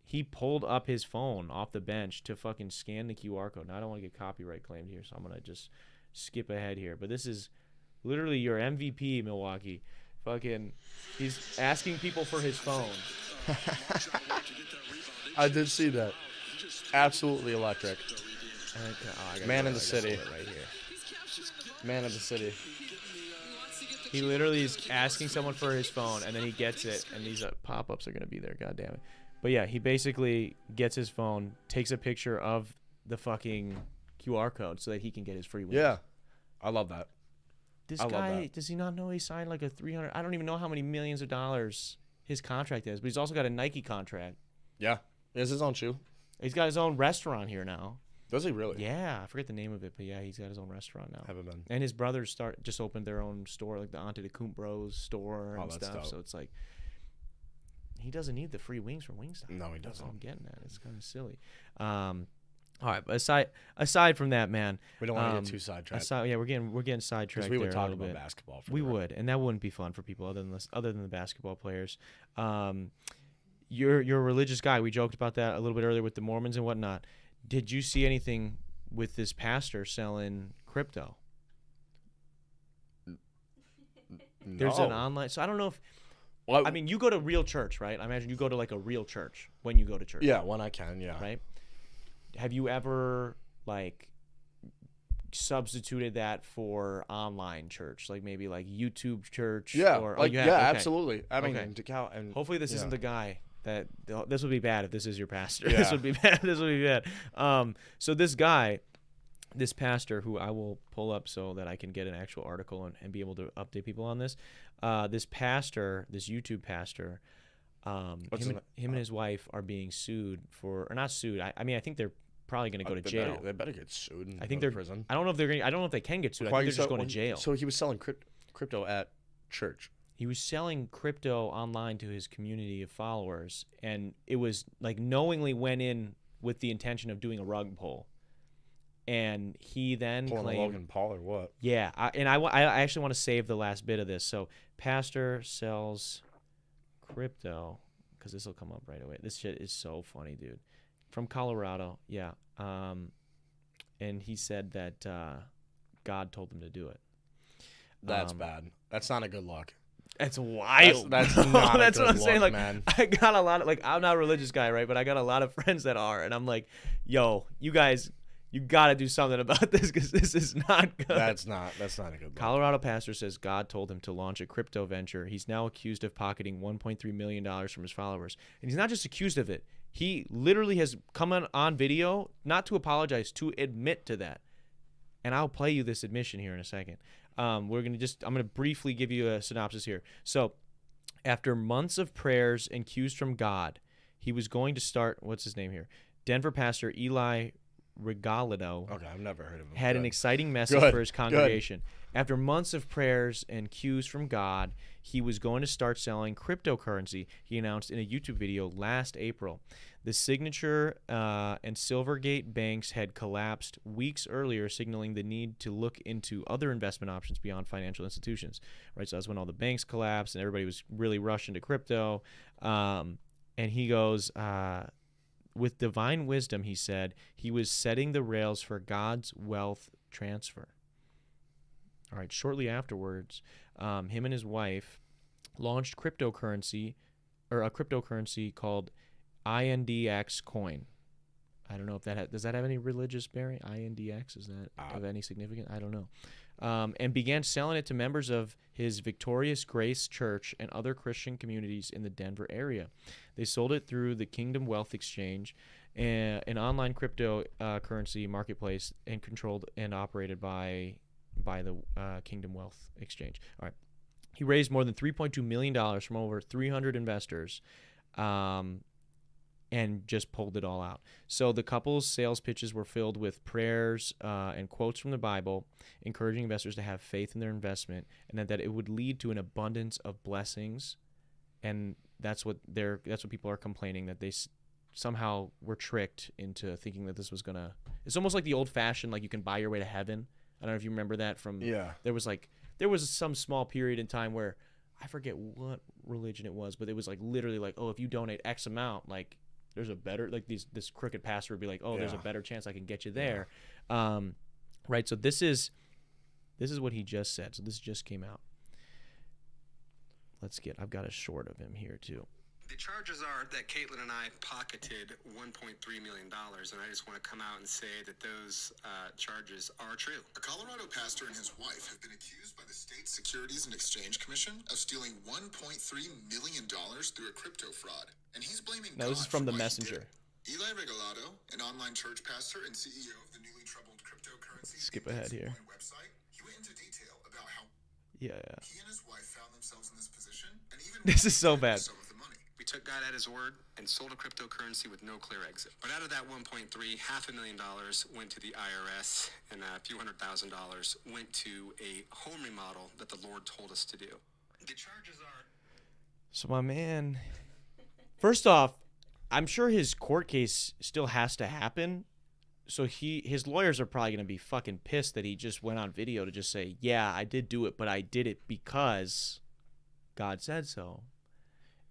He pulled up his phone off the bench to fucking scan the QR code. Now, I don't want to get copyright claimed here, so I'm going to just skip ahead here. But this is literally your MVP, Milwaukee. Fucking, he's asking people for his phone. I did see that. Absolutely electric. Man in the city. Right here. Man of the city. He literally is asking someone for his phone, and then he gets it, and these pop-ups are going to be there. God damn it. But yeah, he basically gets his phone, takes a picture of the fucking QR code so that he can get his free wings. Yeah. I love that. This guy, does he not know he signed like a 300? I don't even know how many millions of dollars his contract is, but he's also got a Nike contract. Yeah. He has his own shoe. He's got his own restaurant here now. Does he really? Yeah. I forget the name of it, but yeah, he's got his own restaurant now. Haven't been. And his brothers just opened their own store, like the Antetokounmpo Bros store and stuff. Dope. So it's like, he doesn't need the free wings from Wingstop. No, he doesn't. That's all I'm getting at. It's kind of silly. All right, but aside from that, man, we don't want to get too sidetracked. We're getting sidetracked. We would talk about basketball. We would, and that wouldn't be fun for people other than the basketball players. You're a religious guy. We joked about that a little bit earlier with the Mormons and whatnot. Did you see anything with this pastor selling crypto? No. There's an online. So I don't know if. Well, I mean, you go to real church, right? I imagine you go to like a real church when you go to church. Yeah, when I can, yeah. Right? Have you ever like substituted that for online church, like maybe like YouTube church? Yeah, or, absolutely. I mean, and hopefully this isn't the guy that this would be bad if this is your pastor. Yeah. This would be bad. This would be bad. So this guy, this pastor, who I will pull up so that I can get an actual article and be able to update people on this. This pastor, this YouTube pastor, him and his wife are being sued or not sued. I mean, I think they're probably going to go to jail. They better get sued. And I think they're in prison. I don't know if they can get sued. I think they're just going to jail. So he was selling crypto at church. He was selling crypto online to his community of followers, and it was like knowingly went in with the intention of doing a rug pull. And he then claimed Logan Paul or what? Yeah, I actually want to save the last bit of this. So, pastor sells crypto, because this will come up right away. This shit is so funny, dude. From Colorado, yeah. And he said that God told him to do it. That's bad. That's not a good look. That's wild. That's not That's a good what I'm saying. look, Like, man. I got a lot of I'm not a religious guy, right? But I got a lot of friends that are, and I'm like, yo, you guys. You got to do something about this because this is not good. That's not a good look. Colorado pastor says God told him to launch a crypto venture. He's now accused of pocketing $1.3 million from his followers. And he's not just accused of it. He literally has come on video, not to apologize, to admit to that. And I'll play you this admission here in a second. I'm going to briefly give you a synopsis here. So after months of prayers and cues from God, he was going to start, what's his name here? Denver pastor Eli Regalado. Okay, I've never heard of him. Had an exciting message for his congregation. After months of prayers and cues from God, he was going to start selling cryptocurrency, he announced in a YouTube video last April. The Signature and Silvergate banks had collapsed weeks earlier, signaling the need to look into other investment options beyond financial institutions. Right, so that's when all the banks collapsed and everybody was really rushing to crypto. And he goes, with divine wisdom, he said, he was setting the rails for God's wealth transfer. All right, shortly afterwards, him and his wife launched a cryptocurrency called INDX coin. I don't know if does that have any religious bearing? INDX, is that of any significance? I don't know. And began selling it to members of his Victorious Grace Church and other Christian communities in the Denver area. They sold it through the Kingdom Wealth Exchange, an online cryptocurrency marketplace, and controlled and operated by the Kingdom Wealth Exchange. All right. He raised more than $3.2 million from over 300 investors, and just pulled it all out. So the couple's sales pitches were filled with prayers and quotes from the Bible, encouraging investors to have faith in their investment, and that it would lead to an abundance of blessings. And that's what people are complaining, that they somehow were tricked into thinking that this was gonna. It's almost like the old-fashioned, like, you can buy your way to heaven. I don't know if you remember that from. Yeah. There was some small period in time where I forget what religion it was, but it was like literally like, oh, if you donate X amount, like, there's a better, like, this crooked pastor would be like, oh, there's a better chance I can get you there. Right. So this is what he just said. So this just came out. I've got a short of him here too. The charges are that Caitlin and I pocketed $1.3 million, and I just want to come out and say that those charges are true. A Colorado pastor and his wife have been accused by the State Securities and Exchange Commission of stealing $1.3 million through a crypto fraud, and he's blaming God. Now, this is from The Messenger. Eli Regalado, an online church pastor and CEO of the newly troubled cryptocurrency skip ahead here. Website, he went into detail about how he and his wife found themselves in this position, and even this is so bad. We took God at his word and sold a cryptocurrency with no clear exit. But out of that 1.3, $500,000 went to the IRS, and a few $100,000 went to a home remodel that the Lord told us to do. The charges are. So my man, first off, I'm sure his court case still has to happen. So his lawyers are probably going to be fucking pissed that he just went on video to just say, yeah, I did do it, but I did it because God said so.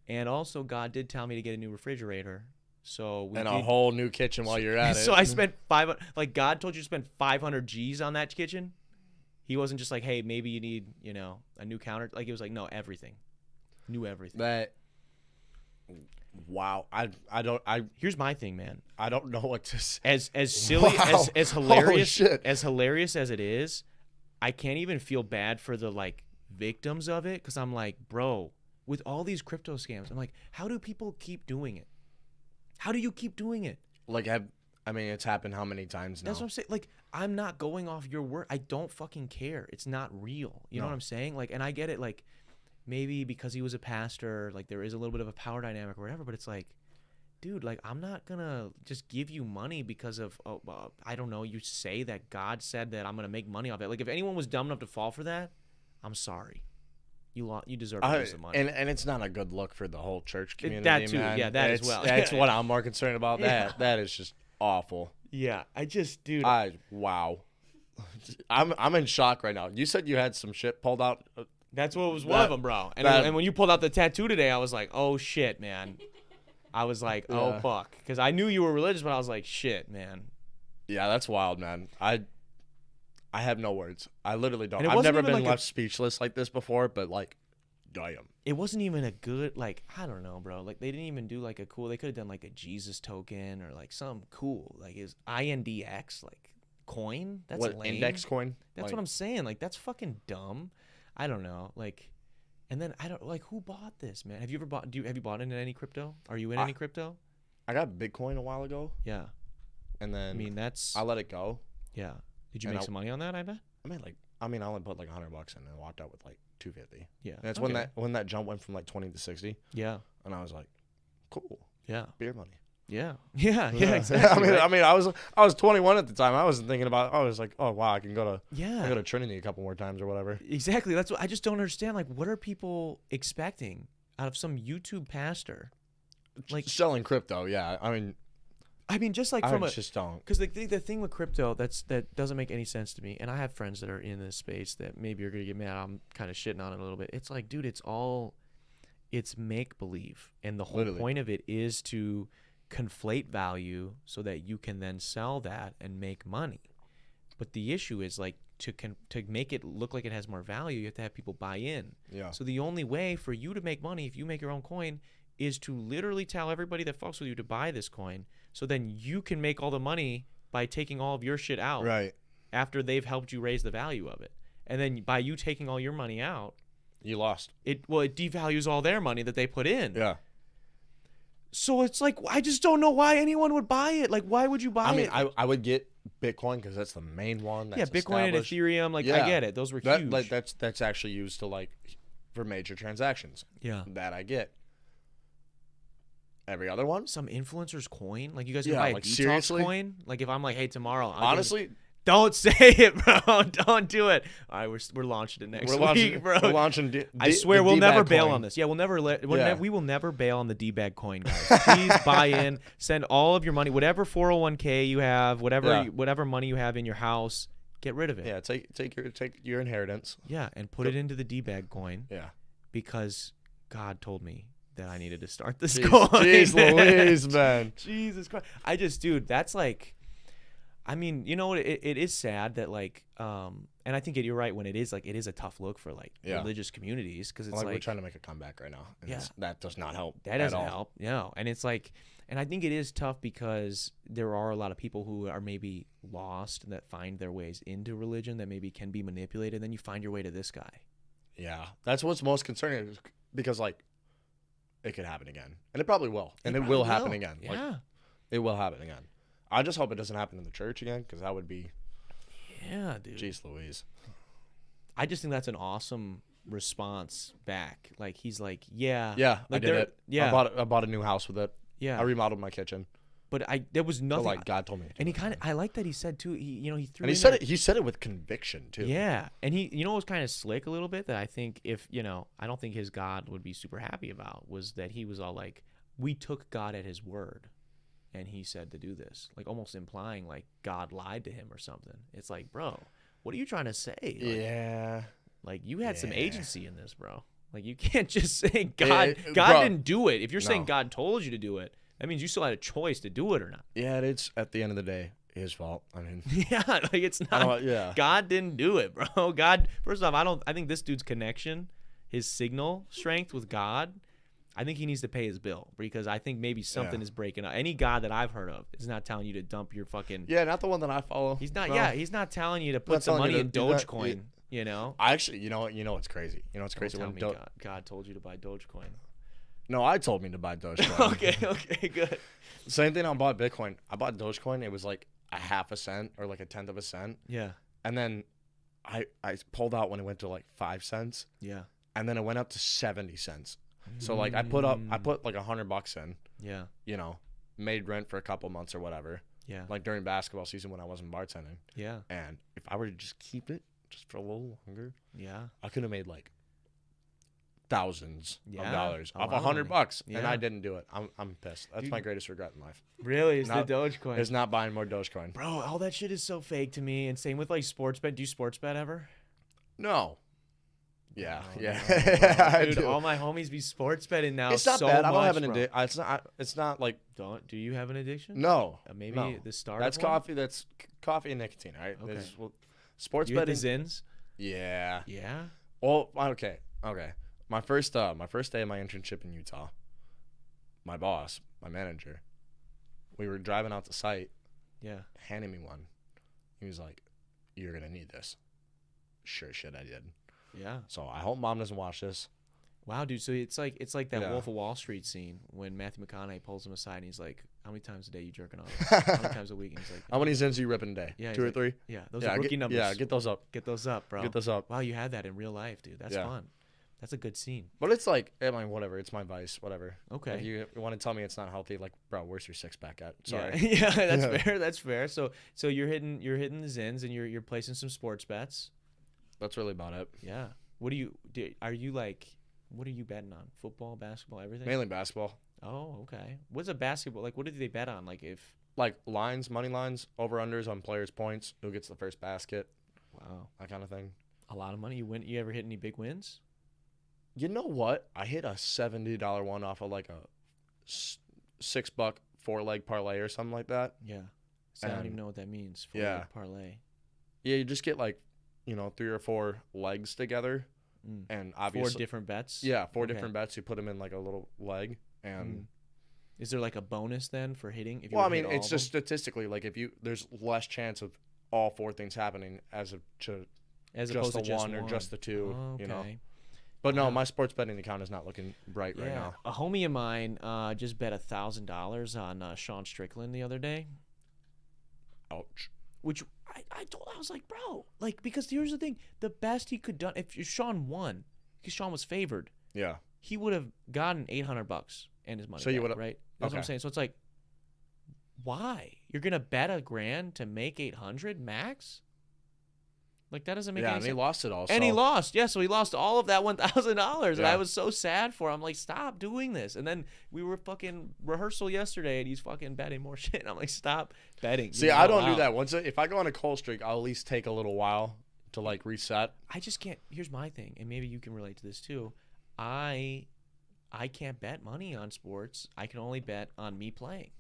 And also, God did tell me to get a new refrigerator. So a whole new kitchen while you're at it. So I spent God told you to spend 500 G's on that kitchen. He wasn't just like, hey, maybe you need, a new counter. Like, it was like, no, everything. Knew everything. Wow. Here's my thing, man. I don't know what to say. As silly, as hilarious, as it is, I can't even feel bad for the, like, victims of it. Because I'm like, bro, with all these crypto scams, I'm like, how do people keep doing it? How do you keep doing it? Like, it's happened how many times now? That's what I'm saying. Like, I'm not going off your word. I don't fucking care. It's not real. You know what I'm saying? Like, and I get it. Like, maybe because he was a pastor, like, there is a little bit of a power dynamic or whatever. But it's like, dude, like, I'm not gonna just give you money because of, I don't know, you say that God said that I'm gonna make money off it. Like, if anyone was dumb enough to fall for that, I'm sorry. You deserve to lose the money. And it's not a good look for the whole church community, that too, man. yeah, that as well. That's what I'm more concerned about. That is just awful. Yeah, dude. Wow. I'm in shock right now. You said you had some shit pulled out. That's what was one of them, bro. And when you pulled out the tattoo today, I was like, oh shit, man. I was like, oh fuck, because I knew you were religious, but I was like, shit, man. Yeah, that's wild, man. I have no words. I literally don't. I've never been left speechless like this before, but, like, damn. It wasn't even a good, like, I don't know, bro. Like, they didn't even do, like, a cool, they could have done, like, a Jesus token or, like, some cool, like, is INDX, like, coin? That's lame. Index coin? That's what I'm saying. Like, that's fucking dumb. I don't know. Like, and then I don't, like, who bought this, man? Have you bought into any crypto? Are you in any crypto? I got Bitcoin a while ago. Yeah. And then I let it go. Yeah. Did you make some money on that, I bet? I only put like $100 in and walked out with like $250. Yeah. And that's when that jump went from like 20 to 60. Yeah. And I was like, cool. Yeah. Beer money. Yeah. Yeah. Exactly. I was 21 at the time. I wasn't thinking about. I was like, oh wow, I can go to Trinity a couple more times or whatever. Exactly. That's what I just don't understand. Like, what are people expecting out of just pastor? Like selling crypto. Yeah. I mean, just like from just don't. Because the thing with crypto that doesn't make any sense to me, and I have friends that are in this space that maybe you're gonna get mad. I'm kind of shitting on it a little bit. It's like, dude, it's all it's make believe, and the whole Literally. point of it is to conflate value so that you can then sell that and make money. But the issue is like to make it look like it has more value, you have to have people buy in. Yeah. So the only way for you to make money if you make your own coin is to literally tell everybody that fucks with you to buy this coin, so then you can make all the money by taking all of your shit out. Right. After they've helped you raise the value of it. And then by you taking all your money out, You lost. it devalues all their money that they put in. Yeah. So it's like, I just don't know why anyone would buy it. Like, why would you buy it? I would get Bitcoin because that's the main one. That's Bitcoin and established. Ethereum. Like, Yeah. I get it. Those were That, huge. like, that's actually used to like for major transactions. Yeah. That I get. Every other one, Some influencer's coin. Like, you guys can Yeah, buy a like, detox seriously? coin. Like, if I'm like, hey, tomorrow. honestly, Don't say it, bro. Don't do it. All right, we're launching it next week, bro. We're launching. I swear we'll never bail coin. on this. Yeah, we'll never Yeah. we will never bail on the D-bag coin, guys. Please buy in. Send all of your money, whatever 401k you have, whatever money you have in your house, get rid of it. Yeah, take your inheritance. Yeah, and put it into the D-bag coin Yeah. because God told me that I needed to start this Jeez, coin. Jeez Louise, man. Jesus Christ. Dude, that's like, I mean, you know what? It is sad that like, and I think you're right when it is like, it is a tough look for like religious communities because it's Like like we're trying to make a comeback right now. And Yeah. that does not help. that at doesn't all. help. No. And it's like, and I think it is tough because there are a lot of people who are maybe lost and that find their ways into religion that maybe can be manipulated. Then you find your way to this guy. Yeah, that's what's most concerning is because like it could happen again, and it probably will, and it will happen again. Yeah. Like, it will happen again. I just hope it doesn't happen in the church again because that would be, Yeah, dude. jeez Louise. I just think that's an awesome response back. Like he's like, yeah, Yeah, like I did it. Yeah, I bought a new house with it. yeah. I remodeled my kitchen. But there was But nothing. like God told me. to do and he it. kind of, I like that he said too. He threw. And he in said there- it. He said it with conviction too. Yeah, and what was kind of slick a little bit that I think I don't think his God would be super happy about was that he was all like, we took God at his word, and he said to do this, like almost implying like God lied to him or something. It's like, bro, what are you trying to say? Like, Yeah. like you had some Yeah. agency in this, bro. Like you can't just say God. Yeah, God bro. didn't do it. If you're saying No. God told you to do it, that means you still had a choice to do it or not. Yeah, it's at the end of the day his fault. I mean, Yeah, like it's I not. don't- yeah. God didn't do it, bro. God. First off, I think this dude's connection, his signal strength with God, I think he needs to pay his bill because I think maybe something Yeah. is breaking up. Any God that I've heard of is not telling you to dump your fucking. Yeah, not the one that I follow. He's not. No. Yeah, he's not telling you to put Not some telling money you in to do that. Dogecoin. You know. I actually, you know what's crazy? You know what's Don't crazy? tell When me God told you to buy Dogecoin. No, I told me to buy Dogecoin. Okay, good. Same thing. I bought Bitcoin. I bought Dogecoin. It was like a half a cent or like a tenth of a cent, Yeah, and then I pulled out when it went to like 5 cents, yeah, and then it went up to 70 cents. So like I put like $100 in. yeah, You know, made rent for a couple months or whatever. yeah, Like during basketball season when I wasn't bartending. yeah, And if I were to just keep it just for a little longer, yeah. I could have made like thousands Yeah, of dollars a off lot of $100, money. and Yeah. I didn't do it. I'm pissed. That's Dude. my greatest regret in life. Really, is Not- the Dogecoin? Is not buying more Dogecoin. Bro, all that shit is so fake to me. And same with like sports bet. Do you sports bet ever? No. Yeah, Oh, yeah. no, I dude, do. all my homies be sports betting now. It's not so bad. I don't have much, an bro. addiction. It's not like Do you have an addiction? no. Maybe no. the start. That's of one? coffee. That's coffee and nicotine. All right. Okay. Sports You hit the betting. Zins? Yeah. Yeah. Well, okay. My first day of my internship in Utah, my boss, my manager, we were driving out the site, Yeah. handing me one. He was like, "You're gonna need this." Sure shit, I did. Yeah. So I hope mom doesn't watch this. Wow, dude. So it's like that Yeah. Wolf of Wall Street scene when Matthew McConaughey pulls him aside and he's like, "How many times a day you jerking off? How many times a week?" And he's like, How many Zins are you ripping a day? Yeah, 2 or he's 3? "Yeah, those Yeah, are rookie get, numbers. yeah, get those up. Get those up, bro. Get those up. Wow, you had that in real life, dude. That's Yeah. fun. That's a good scene. But it's like, I mean, whatever. It's my vice. Whatever. Okay. If you want to tell me it's not healthy, like, bro, where's your 6-pack at? Sorry. Yeah, yeah, that's Yeah. fair. That's fair. So you're hitting the Zins and you're placing some sports bets. That's really about it. Yeah. What are you betting on? Football, basketball, everything? Mainly basketball. Oh, okay. What's a basketball like? What do they bet on? Like if Like lines, money lines, over-unders on players' points, who gets the first basket, wow, that kind of thing. a lot of money. You ever hit any big wins? You know what? I hit a $70 one off of like a $6 4-leg parlay or something like that. Yeah. So I don't even know what that means. Yeah. Parlay. Yeah, you just get like, 3 or 4 legs together, and obviously 4 different bets. Yeah, 4 different bets. You put them in like a little leg, and is there like a bonus then for hitting? If you well, I mean, it's just statistically like there's less chance of all 4 things happening as opposed to just one or just the 2. Oh, okay. But no, my sports betting account is not looking bright right now. A homie of mine just bet $1,000 on Sean Strickland the other day. Ouch. Which I was like, bro, like, because here's the thing, the best he could done if Sean won, because Sean was favored. Yeah. He would have gotten $800 and his money. So you would have, right? That's what I'm saying. So it's like, why? You're gonna bet $1,000 to make 800 max? Like, that doesn't make any sense. Yeah, and he lost it all. And he lost. Yeah, so he lost all of that $1,000. Yeah. And I was so sad for him. I'm like, stop doing this. And then we were fucking rehearsal yesterday, and he's fucking betting more shit. And I'm like, stop betting. See, I don't do that. If I go on a cold streak, I'll at least take a little while to, like, reset. I just can't. Here's my thing, and maybe you can relate to this too. I can't bet money on sports. I can only bet on me playing.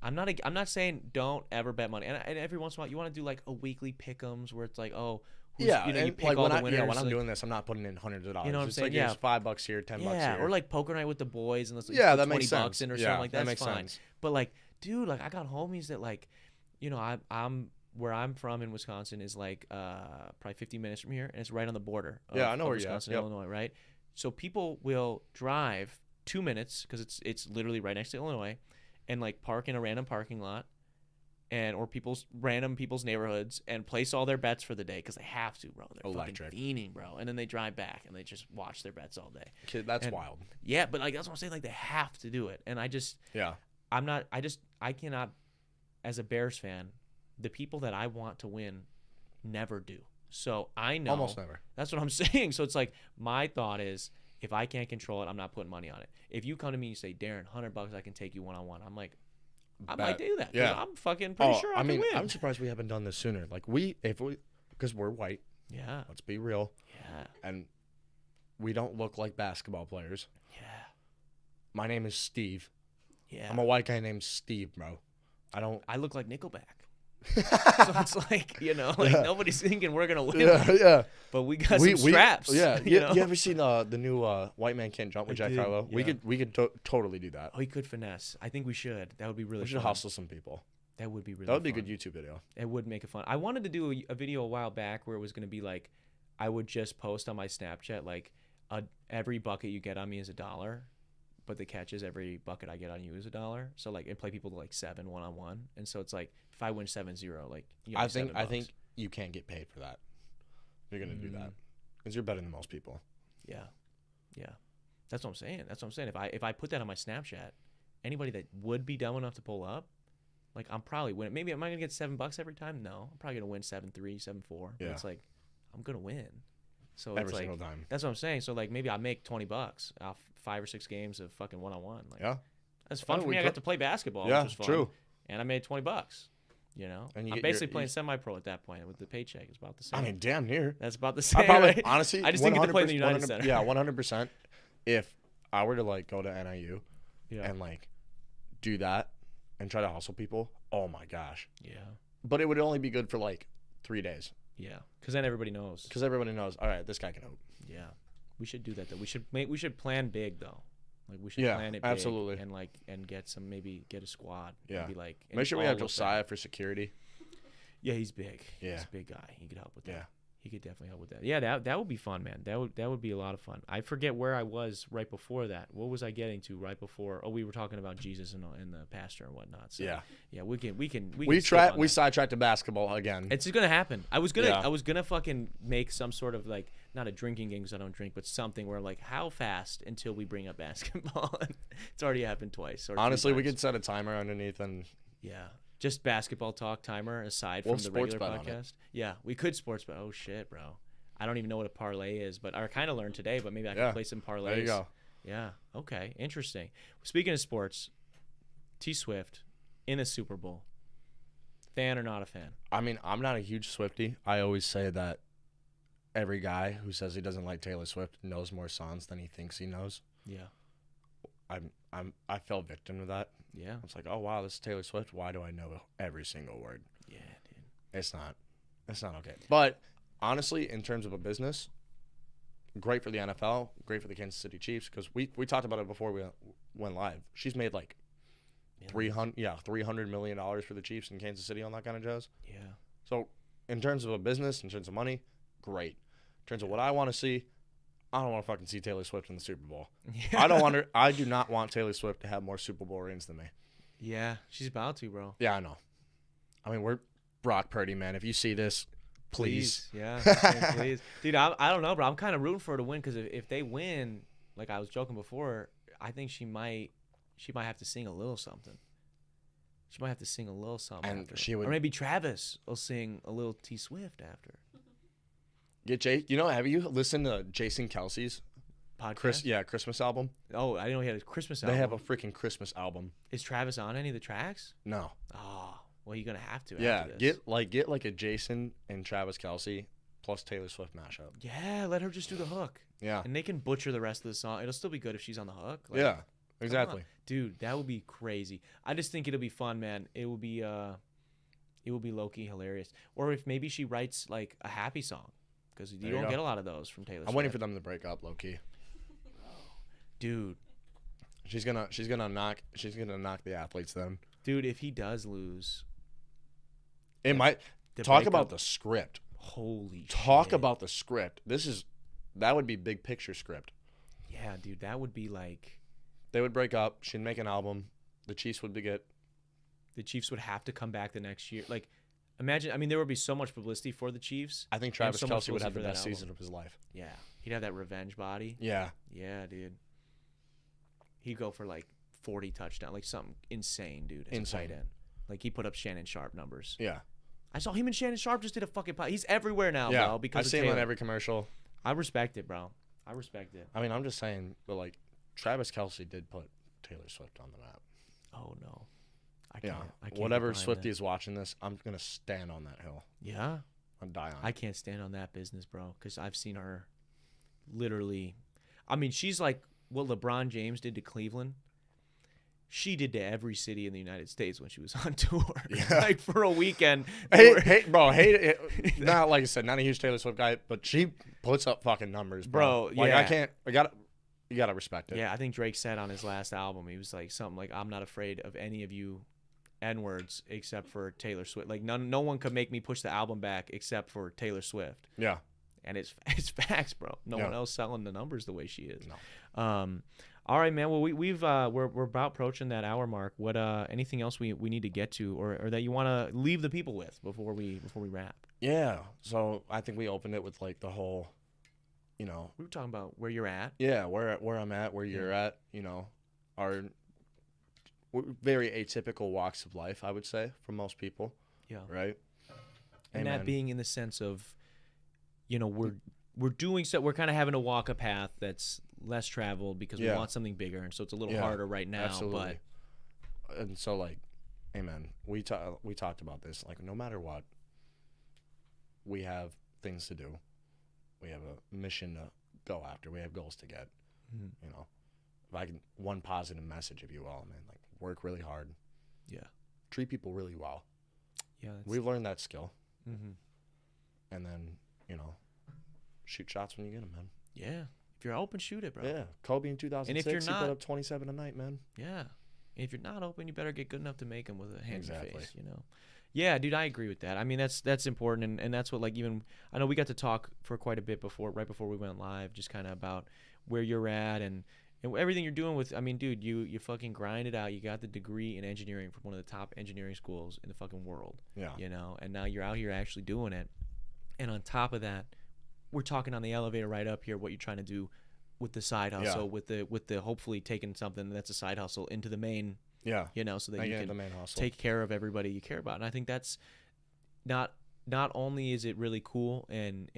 I'm not saying don't ever bet money. And every once in a while, you want to do like a weekly pick'ems where it's like, you pick like all the winners. When I'm doing this, I'm not putting in hundreds of dollars. You know what I'm saying? It's like $5 here, $10 here. Yeah, or like poker night with the boys and let's like that put makes 20 bucks sense. in or something like that. That makes fine. sense. But like, dude, like I got homies that like, I'm where I'm from in Wisconsin is like probably 50 minutes from here, and it's right on the border. I know where Wisconsin, you are. Yep. Illinois, right? So people will drive 2 minutes because it's literally right next to Illinois, and like park in a random parking lot, or random people's neighborhoods, and place all their bets for the day because they have to, bro. They're fucking fiending, bro. And then they drive back and they just watch their bets all day. Kid, that's wild. Yeah, but like that's what I'm saying. Like they have to do it, and I cannot. As a Bears fan, the people that I want to win never do. So I know almost never. That's what I'm saying. So it's like my thought is, if I can't control it, I'm not putting money on it. If you come to me and you say, Darren, $100, I can take you one-on-one. I'm like, I might do that. Yeah, I'm fucking pretty sure I can win. I'm surprised we haven't done this sooner. Like because we're white. Yeah. Let's be real. Yeah. And we don't look like basketball players. Yeah. My name is Steve. Yeah. I'm a white guy named Steve, bro. I look like Nickelback. So it's like, nobody's thinking we're gonna win. Yeah. But we got some straps. Yeah. You ever seen the new White Man Can't Jump with Jack Harlow? Yeah. We could totally do that. Oh, he could finesse. I think we should. That would be really. We should hustle some people. That would be really. That would be a good YouTube video. It would make it fun. I wanted to do a video a while back where it was gonna be like, I would just post on my Snapchat like, every bucket you get on me is $1. But the catch is every bucket I get on you is $1. So like, and play people to like 7 1-on-1, and so it's like if I win 7-0, like I think you can't get paid for that. You're gonna do that because you're better than most people. Yeah. That's what I'm saying. If I put that on my Snapchat, anybody that would be dumb enough to pull up, like I'm probably winning. Maybe am I gonna get $7 every time? No, I'm probably gonna win 7-3, 7-4. Yeah. But it's like I'm gonna win. So every it's like, single time. That's what I'm saying. So like maybe I make $20 off 5 or 6 games of fucking 1-on-1. Like, yeah, that's fun for me. I got to play basketball. Yeah, which was fun. True. And I made $20. And I'm basically playing semi-pro at that point with the paycheck. It's about the same. I mean, damn near. That's about the same. Probably, honestly, I just didn't get to play in the United Center. Yeah, 100%. If I were to like go to NIU and like do that and try to hustle people, oh my gosh. Yeah. But it would only be good for like 3 days. Yeah, because then everybody knows. Because everybody knows. All right, this guy can hoop. Yeah, we should do that though. We should plan big though. Like we should plan it big absolutely, and get a squad. Yeah, and be like, make sure we have Josiah for security. Yeah, he's big. Yeah, he's a big guy. He could help with that. Yeah, he could definitely help with that. Yeah, that would be fun, man. That would be a lot of fun. I forget where I was right before that. What was I getting to right before? Oh, we were talking about Jesus and the pastor and whatnot. So, yeah, we sidetracked to basketball again. It's gonna happen. I was gonna fucking make some sort of like, not a drinking game because I don't drink, but something where like, how fast until we bring up basketball? It's already happened twice. Honestly, we could set a timer underneath and just basketball talk timer aside from the regular podcast. Yeah, we could sports bet. Oh shit, bro. I don't even know what a parlay is, but I kind of learned today. But maybe I can play some parlays. There you go. Yeah. Okay. Interesting. Speaking of sports, T Swift in a Super Bowl. Fan or not a fan? I mean, I'm not a huge Swiftie. I always say that every guy who says he doesn't like Taylor Swift knows more songs than he thinks he knows. Yeah. I fell victim to that. Yeah. It's like, oh wow, this is Taylor Swift. Why do I know every single word? Yeah, dude. It's not okay. But honestly, in terms of a business, great for the NFL, great for the Kansas City Chiefs, because we talked about it before we went live. She's made like $300 million for the Chiefs in Kansas City on that kind of jazz. Yeah. So in terms of a business, in terms of money, great. In terms of what I want to see, I don't want to fucking see Taylor Swift in the Super Bowl. Yeah. I do not want Taylor Swift to have more Super Bowl rings than me. Yeah, she's about to, bro. Yeah, I know. I mean, we're Brock Purdy, man. If you see this, please. Yeah, please. Dude, I don't know, bro. I'm kind of rooting for her to win because if they win, like I was joking before, I think she might have to sing a little something. She might have to sing a little something And after. she would, or maybe Travis will sing a little T Swift after. Get have you listened to Jason Kelsey's podcast? Christmas album? Oh, I didn't know he had a Christmas album. They have a freaking Christmas album. Is Travis on any of the tracks? No. Oh, well, you're gonna have to. Yeah, after this. get like a Jason and Travis Kelsey plus Taylor Swift mashup. Yeah, let her just do the hook. Yeah. And they can butcher the rest of the song. It'll still be good if she's on the hook. Like, yeah, exactly. Dude, that would be crazy. I just think it'll be fun, man. It will be low-key hilarious. Or if maybe she writes like a happy song, because you don't get a lot of those from Taylor Swift. I'm waiting for them to break up, low key. Dude, she's gonna knock the athletes then. Dude, if he does lose, it might talk about the script. Holy talk shit. about the script. That would be big picture script. Yeah, dude, that would be like they would break up. She'd make an album. The Chiefs would the Chiefs would have to come back the next year. Like, imagine. I mean, there would be so much publicity for the Chiefs. I think Travis Kelce would have the best season of his life. Yeah, he'd have that revenge body. Yeah. Yeah, dude. He'd go for like 40 touchdowns, like something insane, dude. As a tight end. Like he put up Shannon Sharp numbers. Yeah. I saw him and Shannon Sharp just did a fucking pot. He's everywhere now, bro. Because I see him on every commercial. I respect it, bro. I respect it. I mean, I'm just saying, but like Travis Kelce did put Taylor Swift on the map. Oh no. I can't whatever Swiftie is watching this, I'm gonna stand on that hill. Yeah. I'll die on it. I can't stand on that business, bro, because I've seen her literally. I mean, she's like what LeBron James did to Cleveland. She did to every city in the United States when she was on tour. Yeah. Like for a weekend. Not like I said, not a huge Taylor Swift guy, but she puts up fucking numbers, bro. Like you gotta respect it. Yeah, I think Drake said on his last album, he was like something like, "I'm not afraid of any of you N-words except for Taylor Swift. Like no one could make me push the album back except for Taylor Swift." Yeah. And it's facts, bro. No one else selling the numbers the way she is. No. All right, man. Well, we're about approaching that hour mark. What anything else we need to get to, or that you want to leave the people with before we wrap? Yeah. So I think we opened it with like the whole, we were talking about where you're at. Yeah, where I'm at, where you're at. Our very atypical walks of life, I would say, for most people. Yeah. Right. And that being in the sense of, we're doing so. We're kind of having to walk a path that's less traveled because we want something bigger, and so it's a little harder right now. Absolutely. And so, like, amen. We talked about this. Like, no matter what, we have things to do. We have a mission to go after. We have goals to get. Mm-hmm. If I can, one positive message, if you will, man, like work really hard. Yeah. Treat people really well. Yeah. We've learned that skill. Mm-hmm. And then, shoot shots when you get them, man. Yeah. If you're open, shoot it, bro. Yeah. Kobe in 2006, and if you're not, he put up 27 a night, man. Yeah. And if you're not open, you better get good enough to make them with a hand in your face, Exactly. Yeah, dude, I agree with that. I mean, that's important, and that's what, like, even I know we got to talk for quite a bit right before we went live, just kind of about where you're at and everything you're doing with. I mean, dude, you fucking grind it out. You got the degree in engineering from one of the top engineering schools in the fucking world. Yeah. And now you're out here actually doing it. And on top of that, we're talking on the elevator right up here what you're trying to do with the side hustle, with the hopefully taking something that's a side hustle into the main. Yeah. So that you can take care of everybody you care about. And I think that's not only is it really cool and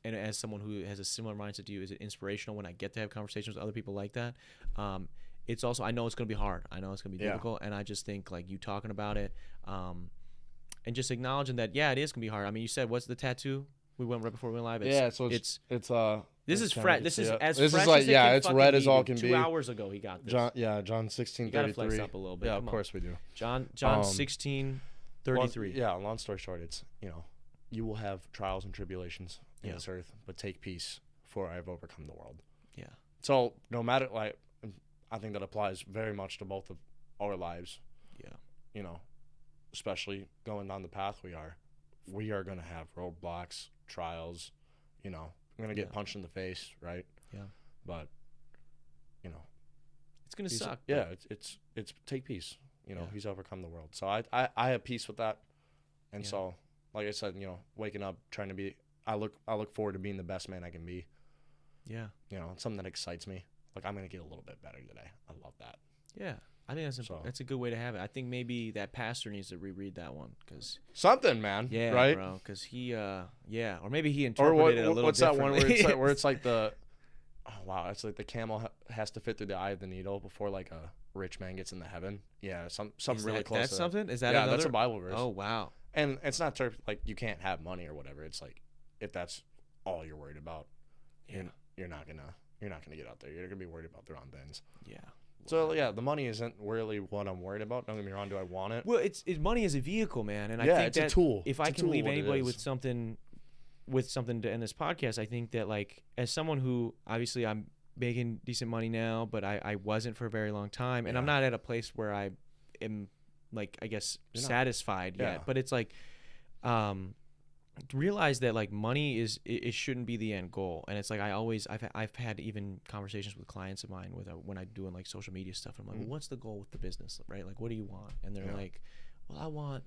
as someone who has a similar mindset to you, is it inspirational when I get to have conversations with other people like that. It's also, I know it's going to be hard. I know it's going to be difficult. And I just think like you talking about it and just acknowledging that, it is going to be hard. I mean, you said, what's the tattoo? We went right before we went live. So it's this is fresh. This is as this fresh is like as it can it's fucking red be, as all dude. can 2 be. hours ago he got this. John 1633. You gotta flex up a little bit. Yeah, Come of course we do. John 1633. Long story short, it's you will have trials and tribulations in this earth, but take peace, for I have overcome the world. Yeah. So no matter I think that applies very much to both of our lives. Yeah. Especially going down the path we are gonna have roadblocks, trials. We're gonna get punched in the face, right? Yeah. But it's gonna suck. Yeah. It's take peace. He's overcome the world. So I have peace with that, and so like I said, waking up trying to be. I look forward to being the best man I can be. Yeah. It's something that excites me. Like I'm gonna get a little bit better today. I love that. Yeah. I think that's a good way to have it. I think maybe that pastor needs to reread that one because something, man. Yeah, right, bro. Because he, or maybe he interpreted it a little. What's that one differently. where it's like the, oh wow, it's like the camel has to fit through the eye of the needle before like a rich man gets into heaven. Yeah, something really close. That's to something. That. Is that that's a Bible verse. Oh wow. And it's not like you can't have money or whatever. It's like if that's all you're worried about, you're not gonna get out there. You're gonna be worried about the wrong things. Yeah. So the money isn't really what I'm worried about. Don't get me wrong. Do I want it? Well, it's money is a vehicle, man, and I think it's a tool. If I can leave anybody with something to end this podcast, I think that like as someone who obviously I'm making decent money now, but I wasn't for a very long time, and I'm not at a place where I am like I guess satisfied yet. But it's like realize that like money it shouldn't be the end goal, and it's like I've had even conversations with clients of mine when I'm doing like social media stuff. I'm like, well, what's the goal with the business, right? Like, what do you want? And they're like, well, I want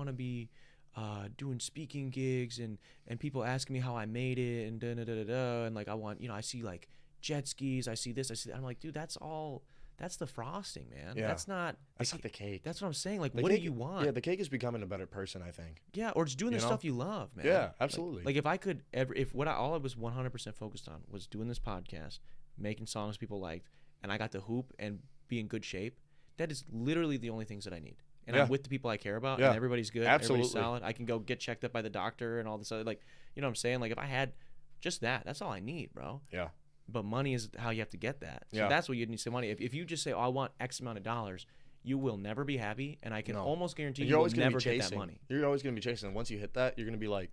to be doing speaking gigs and people asking me how I made it and and like I want I see like jet skis, I see this, I see that. I'm like, dude, that's the frosting, man. Yeah. That's not the cake. That's what I'm saying. Like, what do you want? Yeah, the cake is becoming a better person, I think. Yeah, or just doing the stuff you love, man. Yeah, absolutely. Like if I could all I was 100% focused on was doing this podcast, making songs people liked, and I got to hoop and be in good shape, that is literally the only things that I need. And I'm with the people I care about, and everybody's good, everybody's solid. I can go get checked up by the doctor and all this other, like, you know what I'm saying? Like if I had just that's all I need, bro. Yeah. But money is how you have to get that. So that's what you need to say money. If you just say, oh, I want X amount of dollars, you will never be happy, and I can almost guarantee you will never get that money. You're always going to be chasing. Once you hit that, you're going to be like,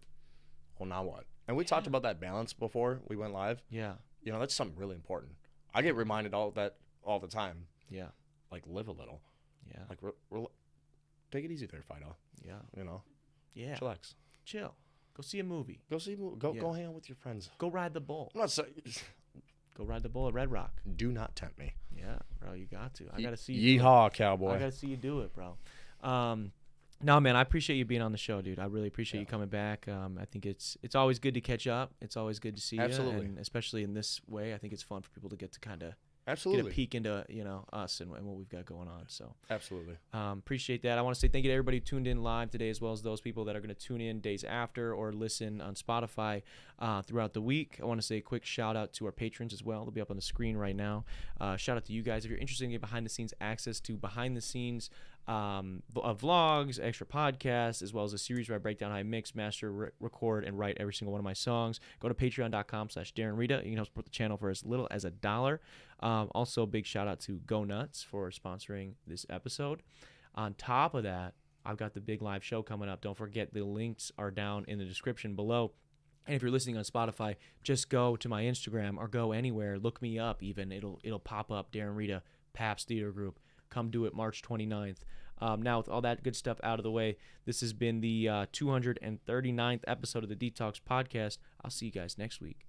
well, now what? And we talked about that balance before we went live. Yeah. That's something really important. I get reminded all the time. Yeah. Like, live a little. Yeah. Like, take it easy there, Fido. Yeah. Yeah. Chillax. Chill. Go see a movie. Go hang out with your friends. Go ride the bull. I'm not saying... Go ride the bull at Red Rock. Do not tempt me. Yeah, bro, you got to. I got to see you. Yeehaw, cowboy. I got to see you do it, bro. No, man, I appreciate you being on the show, dude. I really appreciate you coming back. I think it's always good to catch up. It's always good to see you. Absolutely. And especially in this way, I think it's fun for people to get to kind of get a peek into us and what we've got going on. So absolutely appreciate that. I want to say thank you to everybody who tuned in live today, as well as those people that are going to tune in days after or listen on Spotify throughout the week. I want to say a quick shout out to our patrons as well. They'll be up on the screen right now. Shout out to you guys if you're interested in getting behind the scenes access to behind the scenes vlogs, extra podcasts, as well as a series where I break down how I mix, master, record, and write every single one of my songs. Go to patreon.com/Darren Rita. You can help support the channel for as little as $1. Also, big shout out to Go Nutz for sponsoring this episode. On top of that, I've got the big live show coming up. Don't forget, the links are down in the description below. And if you're listening on Spotify, just go to my Instagram or go anywhere. Look me up even. It'll pop up, Darren Rita, Paps Theater Group. Come do it March 29th. Now, with all that good stuff out of the way, this has been the 239th episode of the Detox Podcast. I'll see you guys next week.